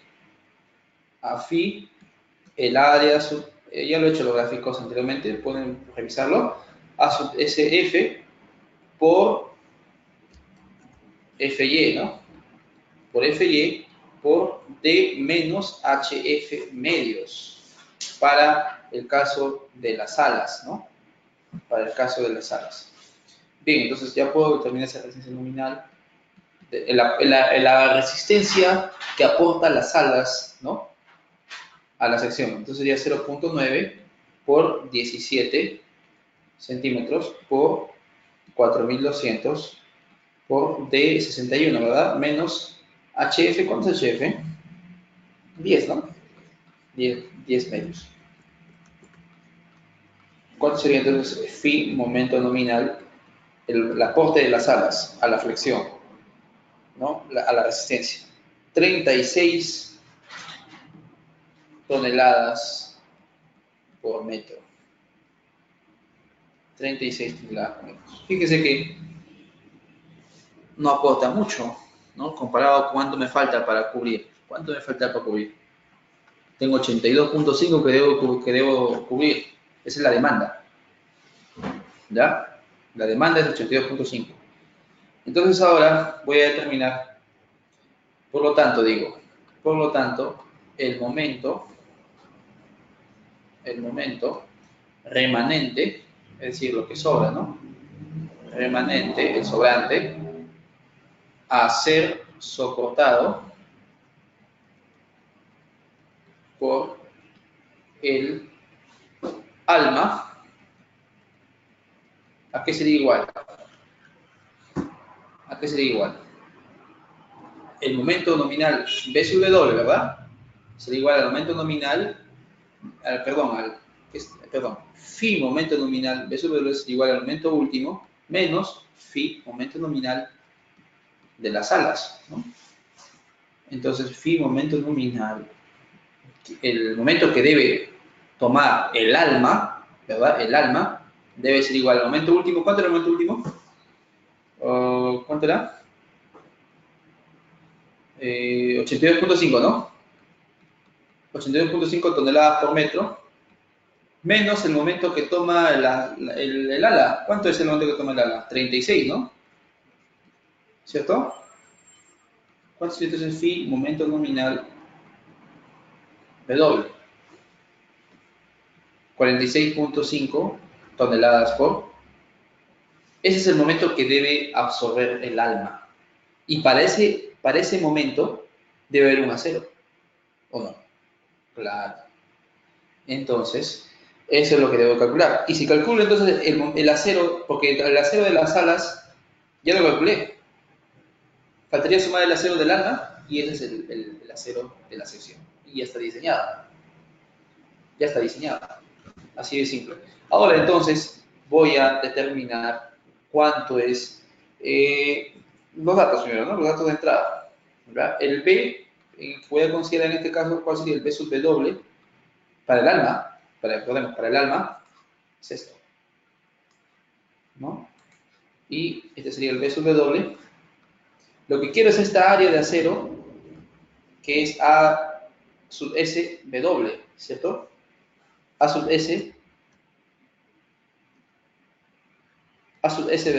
A phi, el área sub, ya lo he hecho los gráficos anteriormente, pueden revisarlo, A sub SF por FY, ¿no? Por FY por D menos HF medios para el caso de las alas, ¿no? Para el caso de las alas. Bien, entonces ya puedo determinar esa resistencia nominal, la resistencia que aporta las alas, ¿no? A la sección. Entonces sería 0.9 por 17 centímetros por 4200 por D61, ¿verdad? Menos HF, ¿cuánto es HF? 10, ¿no? 10 medios. ¿Cuánto sería entonces phi momento nominal? El aporte de las alas a la flexión, ¿no? A la resistencia. 36 toneladas por metro. 36 toneladas por metro. Fíjese que no aporta mucho, ¿no? Comparado con cuánto me falta para cubrir. ¿Cuánto me falta para cubrir? Tengo 82.5 que debo cubrir. Esa es la demanda. ¿Ya? La demanda es 82.5. Entonces ahora voy a determinar, por lo tanto, el momento remanente, es decir, lo que sobra, ¿no? Remanente, el sobrante, a ser soportado por el alma. ¿A qué sería igual? ¿A qué sería igual? El momento nominal B sub W, ¿verdad? Sería igual al momento nominal, phi momento nominal B sub W es igual al momento último, menos phi momento nominal de las alas, ¿no? Entonces, phi momento nominal, el momento que debe tomar el alma, ¿verdad? El alma debe ser igual al momento último. ¿Cuánto era el momento último? ¿Cuánto era? 82.5, ¿no? 82.5 toneladas por metro, menos el momento que toma el ala. ¿Cuánto es el momento que toma el ala? 36, ¿no? ¿Cierto? ¿Cuánto es entonces phi, momento nominal W? 46.5 toneladas por. Ese es el momento que debe absorber el alma. Y para ese momento debe haber un acero, ¿o no? Claro. Entonces, eso es lo que debo calcular. Y si calculo entonces el acero, porque el acero de las alas ya lo calculé, faltaría sumar el acero del alma y ese es el acero de la sección. Y ya está diseñada. Ya está diseñada. Así de simple. Ahora entonces voy a determinar cuánto es los datos primero, ¿no? Los datos de entrada. ¿Verdad? El B, voy a considerar en este caso cuál sería el B sub W para el alma, para el alma, es esto, ¿no? Y este sería el B sub W. Lo que quiero es esta área de acero, que es A sub S W, ¿cierto? A sub S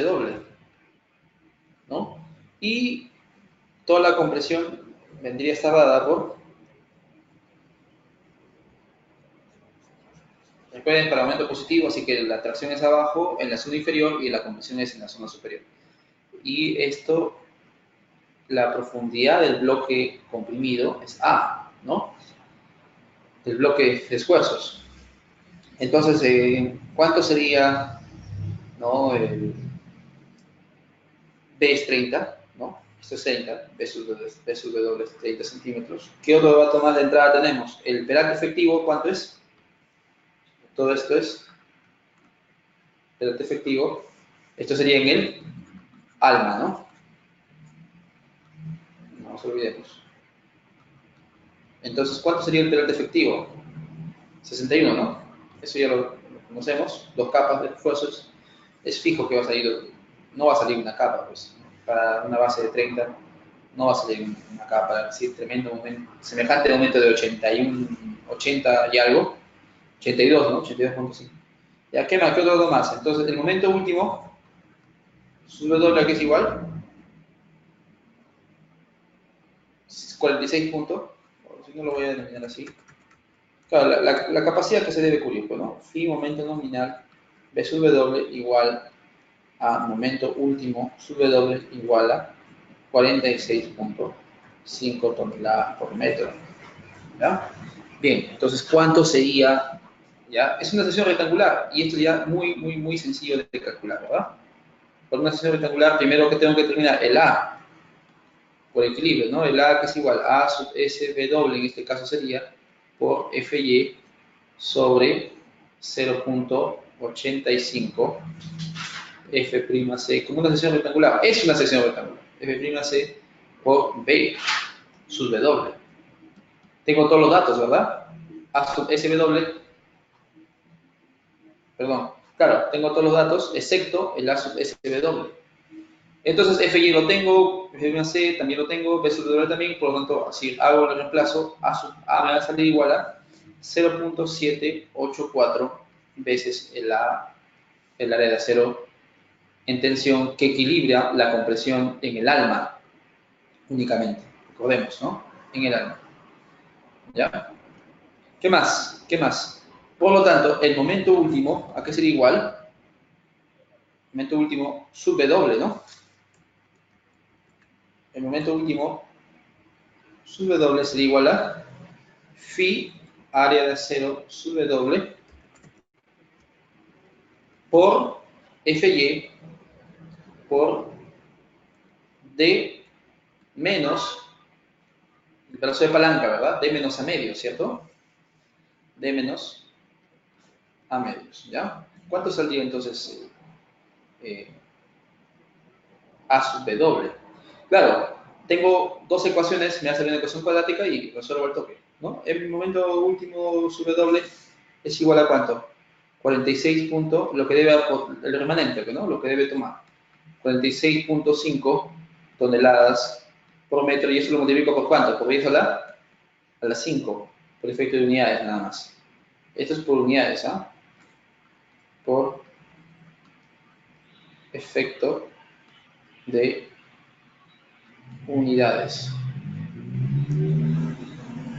W, ¿no? Y toda la compresión vendría a estar dada por, recuerden, para aumento positivo, así que la tracción es abajo, en la zona inferior, y la compresión es en la zona superior. Y esto, la profundidad del bloque comprimido es A, ¿no? Del bloque de esfuerzos. Entonces, ¿cuánto sería, no? El B es 30, ¿no? Esto es 30, B sub W es 30 centímetros. ¿Qué otro dato más de entrada tenemos? El peralte efectivo, ¿cuánto es? Todo esto es peralte efectivo. Esto sería en el alma, ¿no? No nos olvidemos. Entonces, ¿cuánto sería el peralte efectivo? 61, ¿no? Eso ya lo conocemos. Dos capas de esfuerzos. Es fijo que va a salir, no va a salir una capa, pues. Para una base de 30 no va a salir una capa, así tremendo momento, semejante momento de 81, 80 y algo, 82, ¿no? 82.5. Ya, ¿qué más? ¿Qué otro dato más? Entonces, el momento último, su W que es igual, 46 puntos, si no lo voy a denominar así. Claro, la capacidad que se debe cubrir, pues, ¿no? Phi momento nominal, B sub W igual a momento último, sub W igual a 46.5 toneladas por metro. ¿Ya? Bien, entonces, ¿cuánto sería? ¿Ya? Es una sección rectangular y esto ya muy sencillo de calcular, ¿verdad? Por una sección rectangular, primero que tengo que determinar el A por equilibrio, ¿no? El A que es igual a sub SW, en este caso sería por FY sobre 0.85 F'C, como una sección rectangular. Es una sección rectangular. F'C por B sub W. Tengo todos los datos, ¿verdad? A sub SW, perdón, claro, tengo todos los datos, excepto el A sub SW. Entonces, FY lo tengo, F'C también lo tengo, B sub W también, por lo tanto, si hago el reemplazo, A me va a salir igual a 0.784 veces el área de acero en tensión que equilibra la compresión en el alma únicamente. Recordemos, ¿no? En el alma. ¿Ya? ¿Qué más? ¿Qué más? Por lo tanto, el momento último, ¿a qué sería igual? El momento último sub W, ¿no? El momento último sub W sería igual a phi área de acero sub W por Fy por D menos el brazo de palanca, ¿verdad? D menos a medio, ¿cierto? D menos a medios, ¿ya? ¿Cuánto saldría entonces A sub W? Claro, tengo dos ecuaciones, me hace una ecuación cuadrática y resuelvo el toque, ¿no? El momento último sub W es igual a ¿cuánto? 46 puntos, lo que debe, el remanente, ¿no? Lo que debe tomar. 46.5 toneladas por metro, y eso lo multiplico por ¿cuánto? Por 10 a la 5, por efecto de unidades nada más. Esto es por unidades, ¿ah? Por efecto de unidades.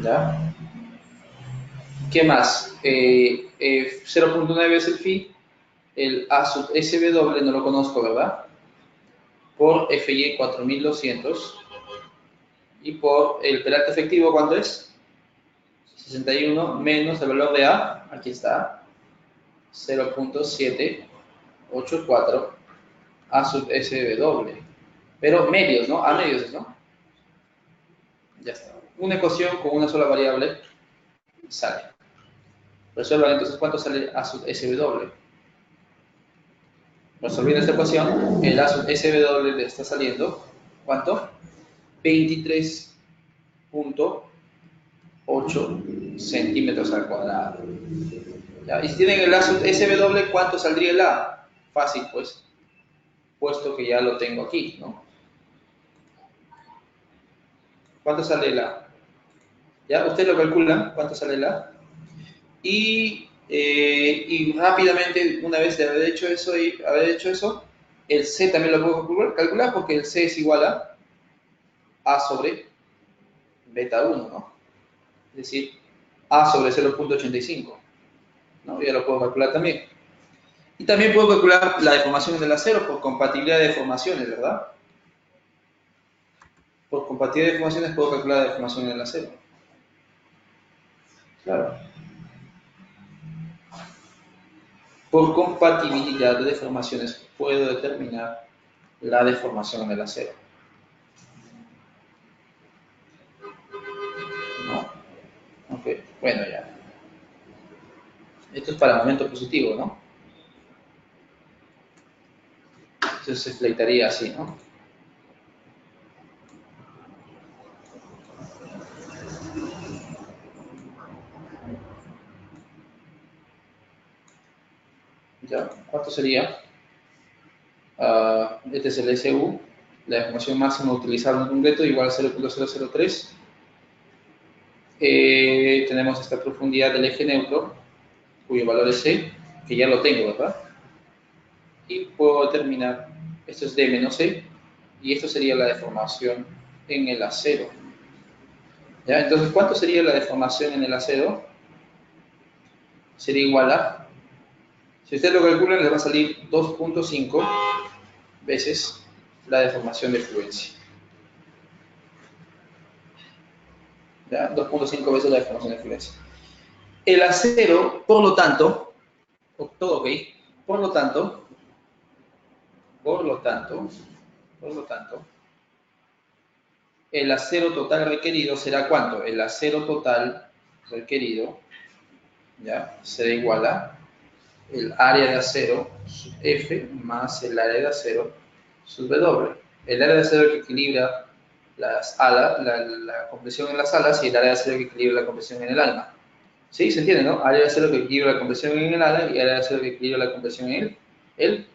¿Ya? ¿Qué más? 0.9 es el phi, el A sub SW no lo conozco, ¿verdad? Por FY 4200, y por el peralte efectivo, ¿cuánto es? 61 menos el valor de A, aquí está, 0.784 A sub SW, pero medios, ¿no? A medios, ¿no? Ya está. Una ecuación con una sola variable sale. Resuelvan entonces cuánto sale A sub SW. Resolviendo esta ecuación, el A sub SW le está saliendo, ¿cuánto? 23.8 centímetros al cuadrado. ¿Ya? Y si tienen el A sub SW, ¿cuánto saldría el A? Fácil, pues, puesto que ya lo tengo aquí, ¿no? ¿Cuánto sale el A? ¿Ya? Ustedes lo calculan, ¿cuánto sale el A? Y rápidamente, una vez de haber hecho eso, el C también lo puedo calcular porque el C es igual a sobre beta 1, ¿no? Es decir, A sobre 0.85, ¿no? Ya lo puedo calcular también. Y también puedo calcular la deformación en el acero por compatibilidad de deformaciones, ¿verdad? Por compatibilidad de deformaciones puedo calcular la deformación en el acero. Claro. Por compatibilidad de deformaciones puedo determinar la deformación en el acero. ¿No? Ok, bueno ya. Esto es para momento positivo, ¿no? Entonces se fleitaría así, ¿no? ¿Ya? ¿Cuánto sería? Este es el SU, la deformación máxima utilizada en concreto, igual a 0.003. Tenemos esta profundidad del eje neutro, cuyo valor es C, que ya lo tengo, ¿verdad? Y puedo determinar, esto es D menos C, y esto sería la deformación en el acero. ¿Ya? Entonces, ¿cuánto sería la deformación en el acero? Sería igual a, si ustedes lo calculan, les va a salir 2.5 veces la deformación de fluencia. ¿Ya? 2.5 veces la deformación de fluencia. El acero, por lo tanto, todo ok, por lo tanto, el acero total requerido será ¿cuánto? El acero total requerido, ¿ya? Será igual a el área de acero sub F más el área de acero sub W. El área de acero que equilibra las alas, la compresión en las alas, y el área de acero que equilibra la compresión en el alma. ¿Sí? ¿Se entiende, no? Área de acero que equilibra la compresión en el ala y área de acero que equilibra la compresión en el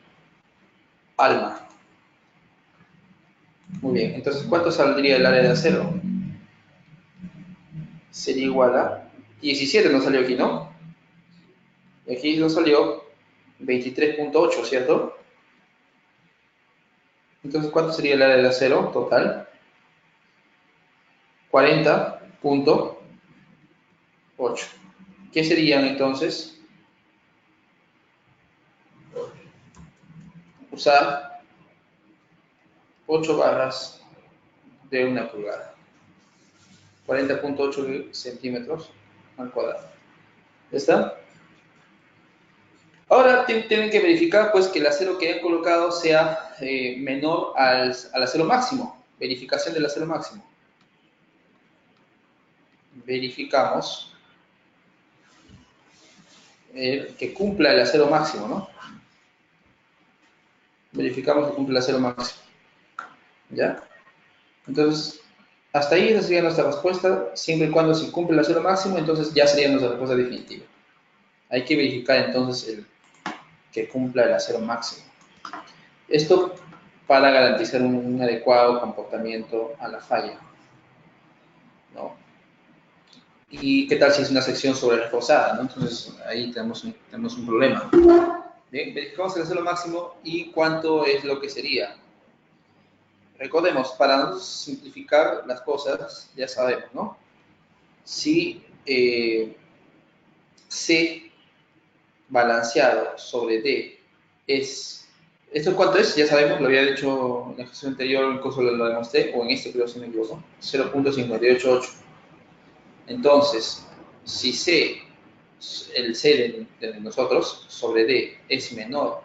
alma. Muy bien, entonces, ¿cuánto saldría el área de acero? Sería igual a 17, no salió aquí, ¿no? Y aquí nos salió 23.8, ¿cierto? Entonces, ¿cuánto sería el área de acero total? 40.8. ¿Qué serían entonces? Usar 8 barras de 1 pulgada. 40.8 centímetros al cuadrado. ¿Ya está? Ahora tienen que verificar pues que el acero que han colocado sea menor al acero máximo. Verificación del acero máximo. Verificamos que cumpla el acero máximo, ¿no? Verificamos que cumple el acero máximo. ¿Ya? Entonces, hasta ahí esa sería nuestra respuesta. Siempre y cuando se cumple el acero máximo, entonces ya sería nuestra respuesta definitiva. Hay que verificar entonces que cumpla el acero máximo. Esto para garantizar un adecuado comportamiento a la falla, ¿no? ¿Y qué tal si es una sección sobre reforzada, ¿no? Entonces ahí tenemos un problema. Bien, verificamos el acero máximo y cuánto es lo que sería. Recordemos, para no simplificar las cosas, ya sabemos, ¿no? Si C balanceado sobre D es... ¿Esto cuánto es? Ya sabemos, lo había dicho en la ejercicio anterior, incluso lo demostré, o en este creo si me equivoco, 0.588. Entonces, si C, el C de nosotros sobre D es menor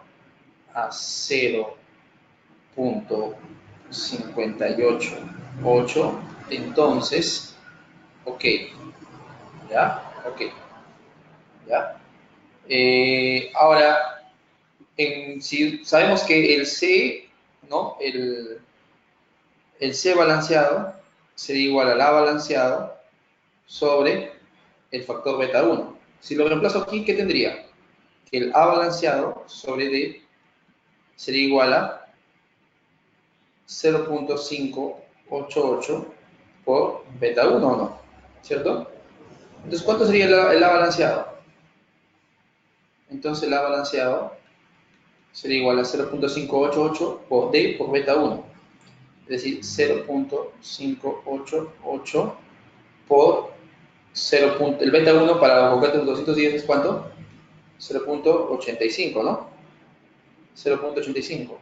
a 0.588, entonces, ok, ¿ya? Ok, ¿ya? Ahora, si sabemos que el C, ¿no? El C balanceado sería igual al A balanceado sobre el factor beta 1. Si lo reemplazo aquí, ¿qué tendría? Que el A balanceado sobre D sería igual a 0.588 por beta 1, ¿o no? ¿Cierto? Entonces, ¿cuánto sería el A balanceado? Entonces, el A balanceado sería igual a 0.588 por D por beta 1. Es decir, 0.588 por 0. El beta 1 para los objetos 210 es ¿cuánto? 0.85, ¿no? 0.85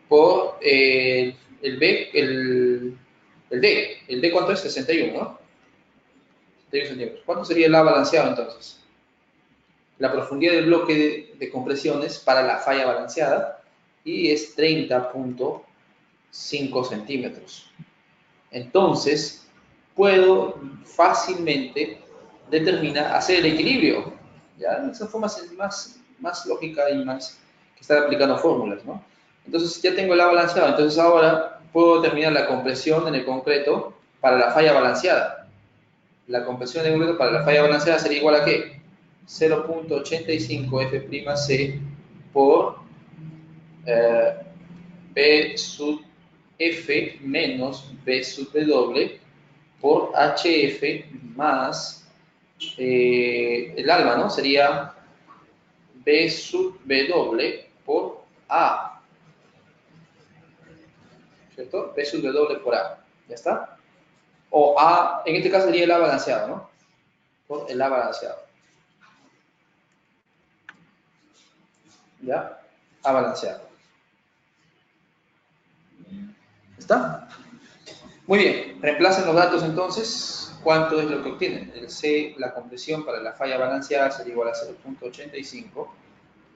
por el B, el D. ¿El D cuánto es? 61, ¿no? 61 centímetros. ¿Cuánto sería el A balanceado entonces? La profundidad del bloque de compresiones para la falla balanceada y es 30.5 centímetros. Entonces, puedo fácilmente determinar, hacer el equilibrio. ¿Ya? Esa forma es más lógica y más que estar aplicando fórmulas, ¿no? Entonces, ya tengo el A balanceado. Entonces, ahora puedo determinar la compresión en el concreto para la falla balanceada. La compresión en el concreto para la falla balanceada sería igual a ¿qué? 0.85 F'C por B sub F menos B sub W por HF más el alma, ¿no? Sería B sub W por A, ¿cierto? B sub W por A, ¿ya está? O A, en este caso sería el A balanceado, ¿no? Por el A balanceado. ¿Ya? A balanceado. ¿Está? Muy bien, reemplacen los datos entonces. ¿Cuánto es lo que obtienen? El C, la compresión para la falla balanceada sería igual a 0.85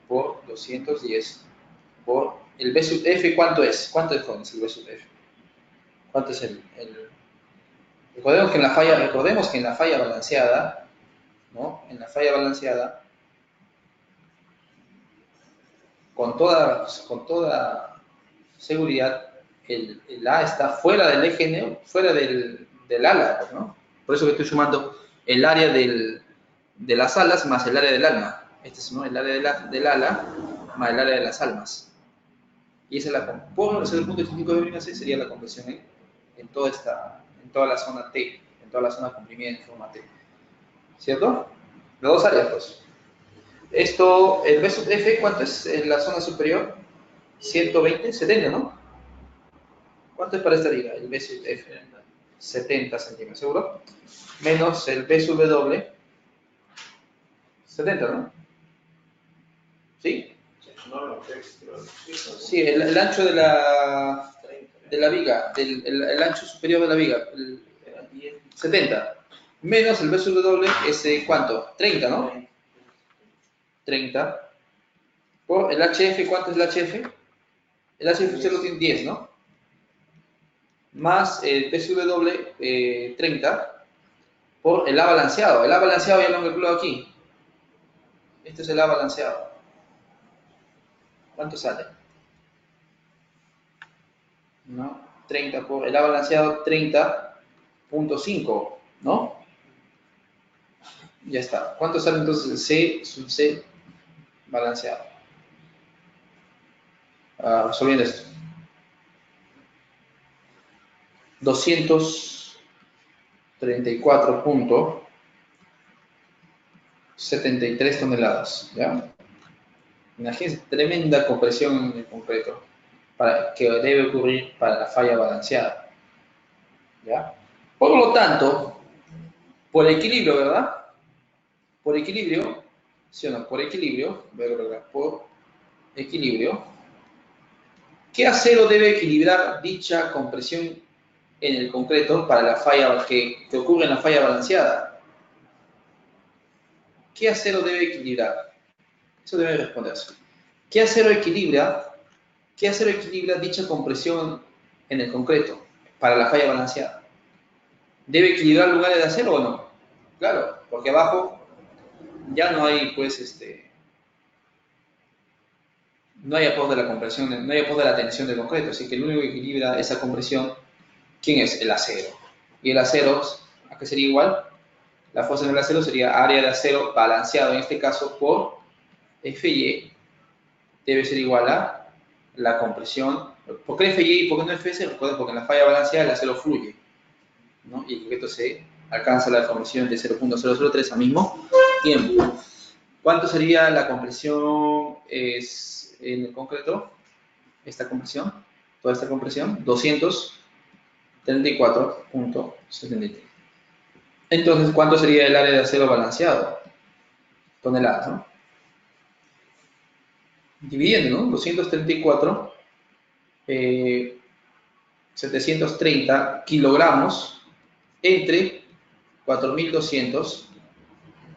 por 210 por el B sub F. ¿Cuánto es? ¿Cuánto es el B sub F? ¿Cuánto es Recordemos que en la falla balanceada, ¿no? En la falla balanceada, con toda seguridad, el A está fuera del eje, fuera del ala, ¿no? Por eso que estoy sumando el área de las alas más el área del alma. Este es, ¿no? El área del ala más el área de las almas. Y esa es por 0.85 de prima C sería la compresión en toda la zona T, en toda la zona comprimida en forma T. ¿Cierto? Las dos áreas, pues. Esto, el B sub F, ¿cuánto es en la zona superior? 120, 70, ¿no? ¿Cuánto es para esta liga? El B sub F, 70 centímetros, ¿seguro? Menos el B sub W, 70, ¿no? ¿Sí? Sí, el ancho de la viga, el ancho superior de la viga, 70. Menos el B sub W es ¿cuánto? 30, ¿no? 30. Por el HF, ¿cuánto es el HF? El HF usted lo tiene 10, ¿no? Más el B sub W 30 por el A balanceado. El A balanceado ya lo calculo aquí. Este es el A balanceado. ¿Cuánto sale? ¿No? 30 por el A balanceado 30.5, ¿no? Ya está. ¿Cuánto sale entonces el C sub C balanceado? Resolviendo esto. 234.73 toneladas, ¿ya? Imagínense, tremenda compresión en el concreto que debe ocurrir para la falla balanceada, ¿ya? Por lo tanto, por equilibrio, ¿verdad? Por equilibrio, ¿sí o no? Por equilibrio, voy a colocar por equilibrio, ¿qué acero debe equilibrar dicha compresión en el concreto para la falla que ocurre en la falla balanceada? ¿Qué acero debe equilibrar? Eso debe responderse. ¿Qué acero equilibra dicha compresión en el concreto para la falla balanceada? ¿Debe equilibrar lugares de acero o no? Claro, porque abajo ya no hay, pues, no hay aporte de la compresión, no hay aporte de la tensión del concreto, así que el único que equilibra esa compresión, ¿quién es? El acero. Y el acero, ¿a qué sería igual? La fuerza en el acero sería área de acero balanceado, en este caso por Fy, debe ser igual a la compresión. ¿Por qué Fy y por qué no Fs? Recuerden, porque en la falla balanceada el acero fluye, ¿no? Y el concreto se alcanza la deformación de 0.003 al mismo tiempo. ¿Cuánto sería la compresión en el concreto? Esta compresión, toda esta compresión, 234.73. Entonces, ¿cuánto sería el área de acero balanceado? Toneladas, ¿no? Dividiendo, ¿no? 234, 730 kilogramos entre 4.200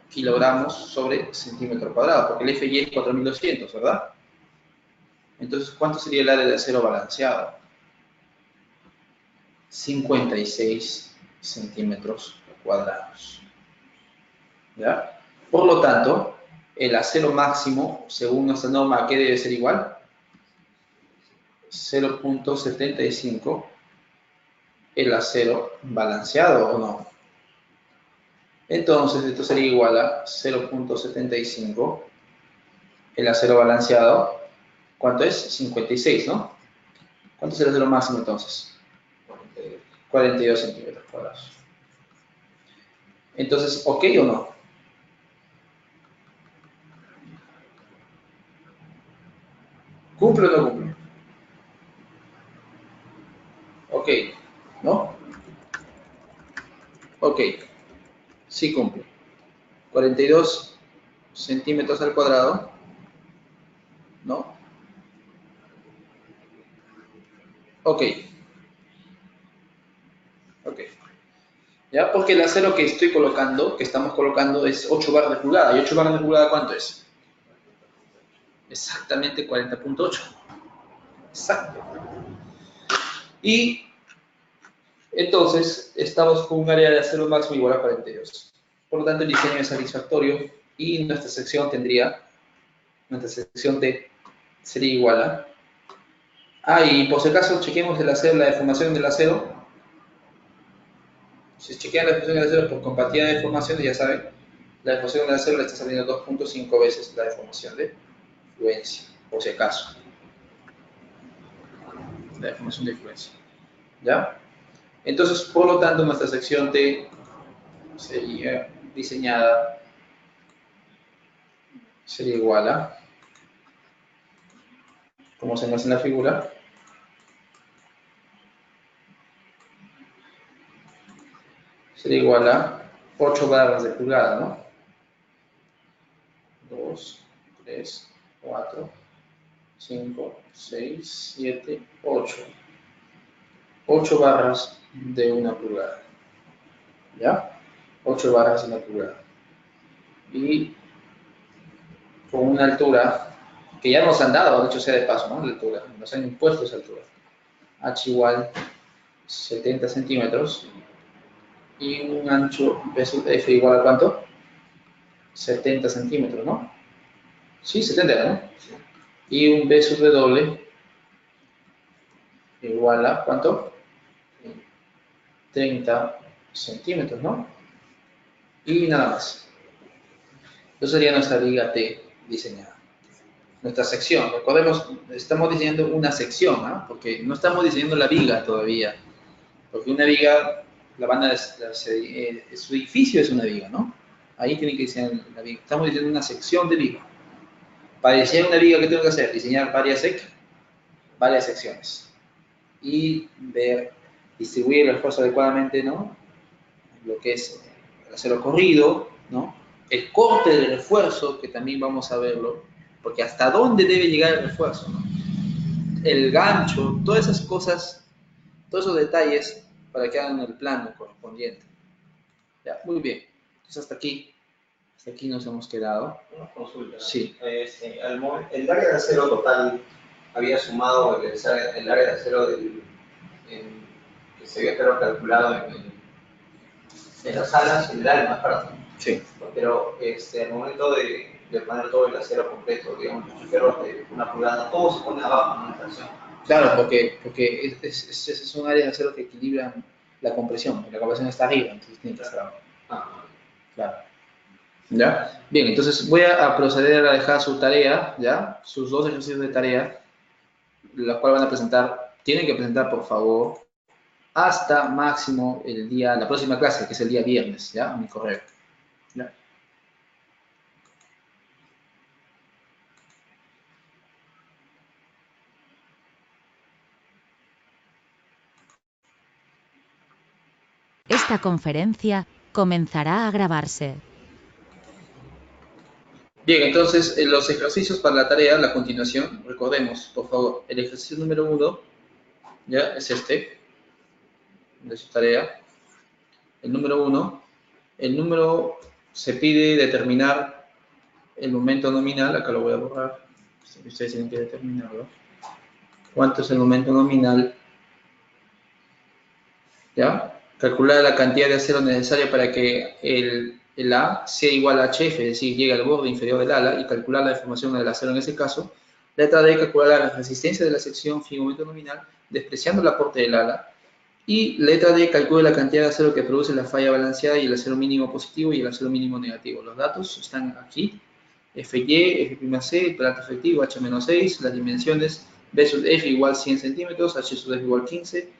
kilogramos sobre centímetro cuadrado, porque el FY es 4.200, ¿verdad? Entonces, ¿cuánto sería el área de acero balanceado? 56 centímetros cuadrados. ¿Ya? Por lo tanto, el acero máximo, según nuestra norma, ¿qué debe ser igual? 0.75 el acero balanceado, ¿o no? Entonces, esto sería igual a 0.75 el acero balanceado. ¿Cuánto es? 56, ¿no? ¿Cuánto es el acero máximo entonces? 42 centímetros cuadrados. Entonces, ¿ok o no? ¿Cumple o no cumple? Ok, ¿no? Ok, sí cumple. 42 centímetros al cuadrado, ¿no? Ok. Ok. ¿Ya? Porque el acero que estoy colocando, que estamos colocando, es 8 barras de pulgada. ¿Y 8 barras de pulgada cuánto es? Exactamente 40.8. Exacto. Y entonces estamos con un área de acero máximo igual a 42. Por lo tanto, el diseño es satisfactorio y nuestra sección T sería igual a... y por si acaso chequemos el acero, la deformación del acero. Si chequean la deformación del acero por compatibilidad de deformaciones, ya saben, la deformación del acero le está saliendo 2.5 veces la deformación de fluencia, por si acaso. La deformación de fluencia. ¿Ya? Entonces, por lo tanto, nuestra sección T sería diseñada, sería igual a, como se muestra en la figura, sería igual a 8 barras de pulgada, ¿no? 2, 3, 4, 5, 6, 7, 8. 8 barras de una pulgada. ¿Ya? 8 barras de una pulgada. Y con una altura que ya nos han dado, de hecho sea de paso, ¿no? La altura, nos han impuesto esa altura. H igual 70 centímetros y un ancho F igual a ¿cuánto? 70 centímetros, ¿no? Sí, 70, ¿no? Y un B sub W igual a ¿cuánto? 30 centímetros, ¿no? Y nada más. Entonces sería nuestra viga T diseñada. Nuestra sección, recordemos, estamos diseñando una sección, ¿ah? Porque no estamos diseñando la viga todavía. Porque una viga, su edificio es una viga, ¿no? Ahí tienen que diseñar la viga. Estamos diseñando una sección de viga. Para diseñar una viga, ¿qué tengo que hacer? Diseñar varias secciones. Y distribuir el esfuerzo adecuadamente, ¿no? Lo que es el acero corrido, ¿no? El corte del refuerzo, que también vamos a verlo, porque hasta dónde debe llegar el refuerzo, ¿no? El gancho, todas esas cosas, todos esos detalles para que hagan el plano correspondiente. Ya, muy bien. Entonces hasta aquí nos hemos quedado. Una consulta. Sí. El área de acero total había sumado el área de acero que se había calculado en las salas en el alma, aparte. Sí. Pero al momento de poner todo el acero completo, digamos, los ferros de una pulgada, todo se pone abajo en una estación. Claro, porque son áreas de acero que equilibran la compresión. La compresión está arriba, entonces tiene que estar abajo. Claro. ¿Ya? Bien, entonces voy a proceder a dejar su tarea, ¿ya? Sus 2 ejercicios de tarea, los cuales van a presentar, tienen que presentar, por favor, hasta máximo la próxima clase, que es el día viernes, ¿ya? Mi correo. ¿Ya? Esta conferencia comenzará a grabarse. Bien, entonces los ejercicios para la tarea, la continuación, recordemos, por favor, el ejercicio número 1, ¿ya? Es este, de su tarea. El número 1. El número se pide determinar el momento nominal, acá lo voy a borrar, ustedes tienen que determinarlo. ¿Cuánto es el momento nominal? ¿Ya? Calcular la cantidad de acero necesaria para que el A sea igual a HF, es decir, llegue al borde inferior del ala, y calcular la deformación del acero en ese caso. Letra D, calcular la resistencia de la sección fin momento nominal, despreciando el aporte del ala. Y letra D, calcule la cantidad de acero que produce la falla balanceada y el acero mínimo positivo y el acero mínimo negativo. Los datos están aquí. FY, F'C, el perato efectivo, H-6, las dimensiones B sub F igual 100 centímetros, H sub F igual 15,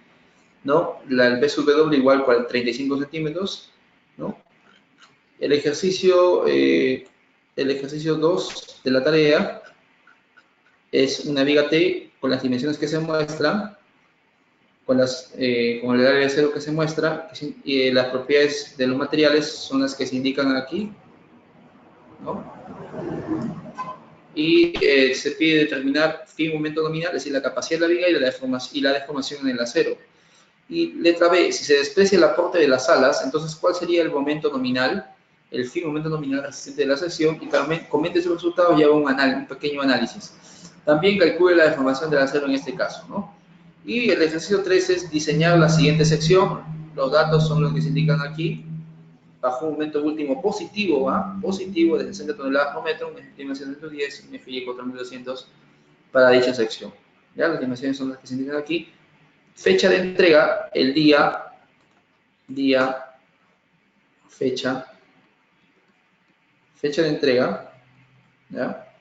¿no? El B sub W igual 35 centímetros, ¿no? El ejercicio 2 de la tarea es una viga T con las dimensiones que se muestran, con el área de acero que se muestra, y las propiedades de los materiales son las que se indican aquí, ¿no? Y se pide determinar fin momento nominal, es decir, la capacidad de la viga y la deformación en el acero. Y letra B, si se desprecia el aporte de las alas, entonces, ¿cuál sería el momento nominal? El fin momento nominal resistente de la sección, y también comente sus resultados y haga un pequeño análisis. También calcule la deformación del acero en este caso, ¿no? Y el ejercicio 3 es diseñar la siguiente sección. Los datos son los que se indican aquí. Bajo un momento último positivo, positivo de 60 toneladas por metro, un estima 710, un FY 4200 para dicha sección. ¿Ya? Las dimensiones son las que se indican aquí. Fecha de entrega, el fecha de entrega, ¿ya?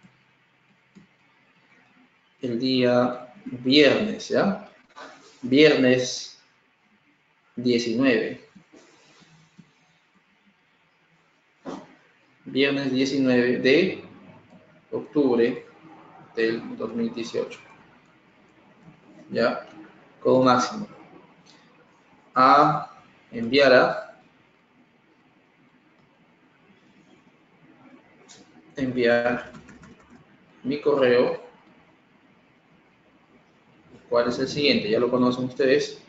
El día viernes, ¿ya? Viernes 19. Viernes 19 de octubre del 2018. ¿Ya? Codo máximo. A enviar mi correo, ¿cuál es el siguiente? Ya lo conocen ustedes.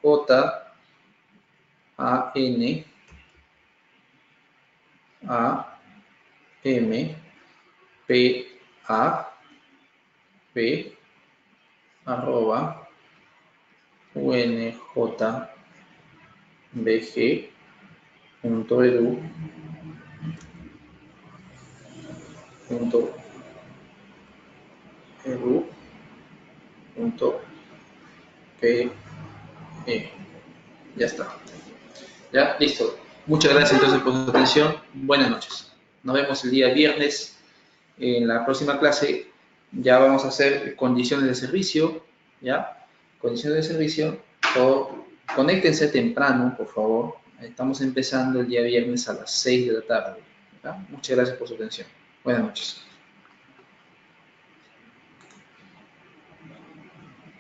unjbg.edu.pe. Ya está. Ya, listo. Muchas gracias entonces por su atención. Buenas noches. Nos vemos el día viernes. En la próxima clase ya vamos a hacer condiciones de servicio, ¿ya? Condiciones de servicio. Conéctense temprano, por favor. Estamos empezando el día viernes a las 6 de la tarde. ¿Ya? Muchas gracias por su atención. Buenas noches.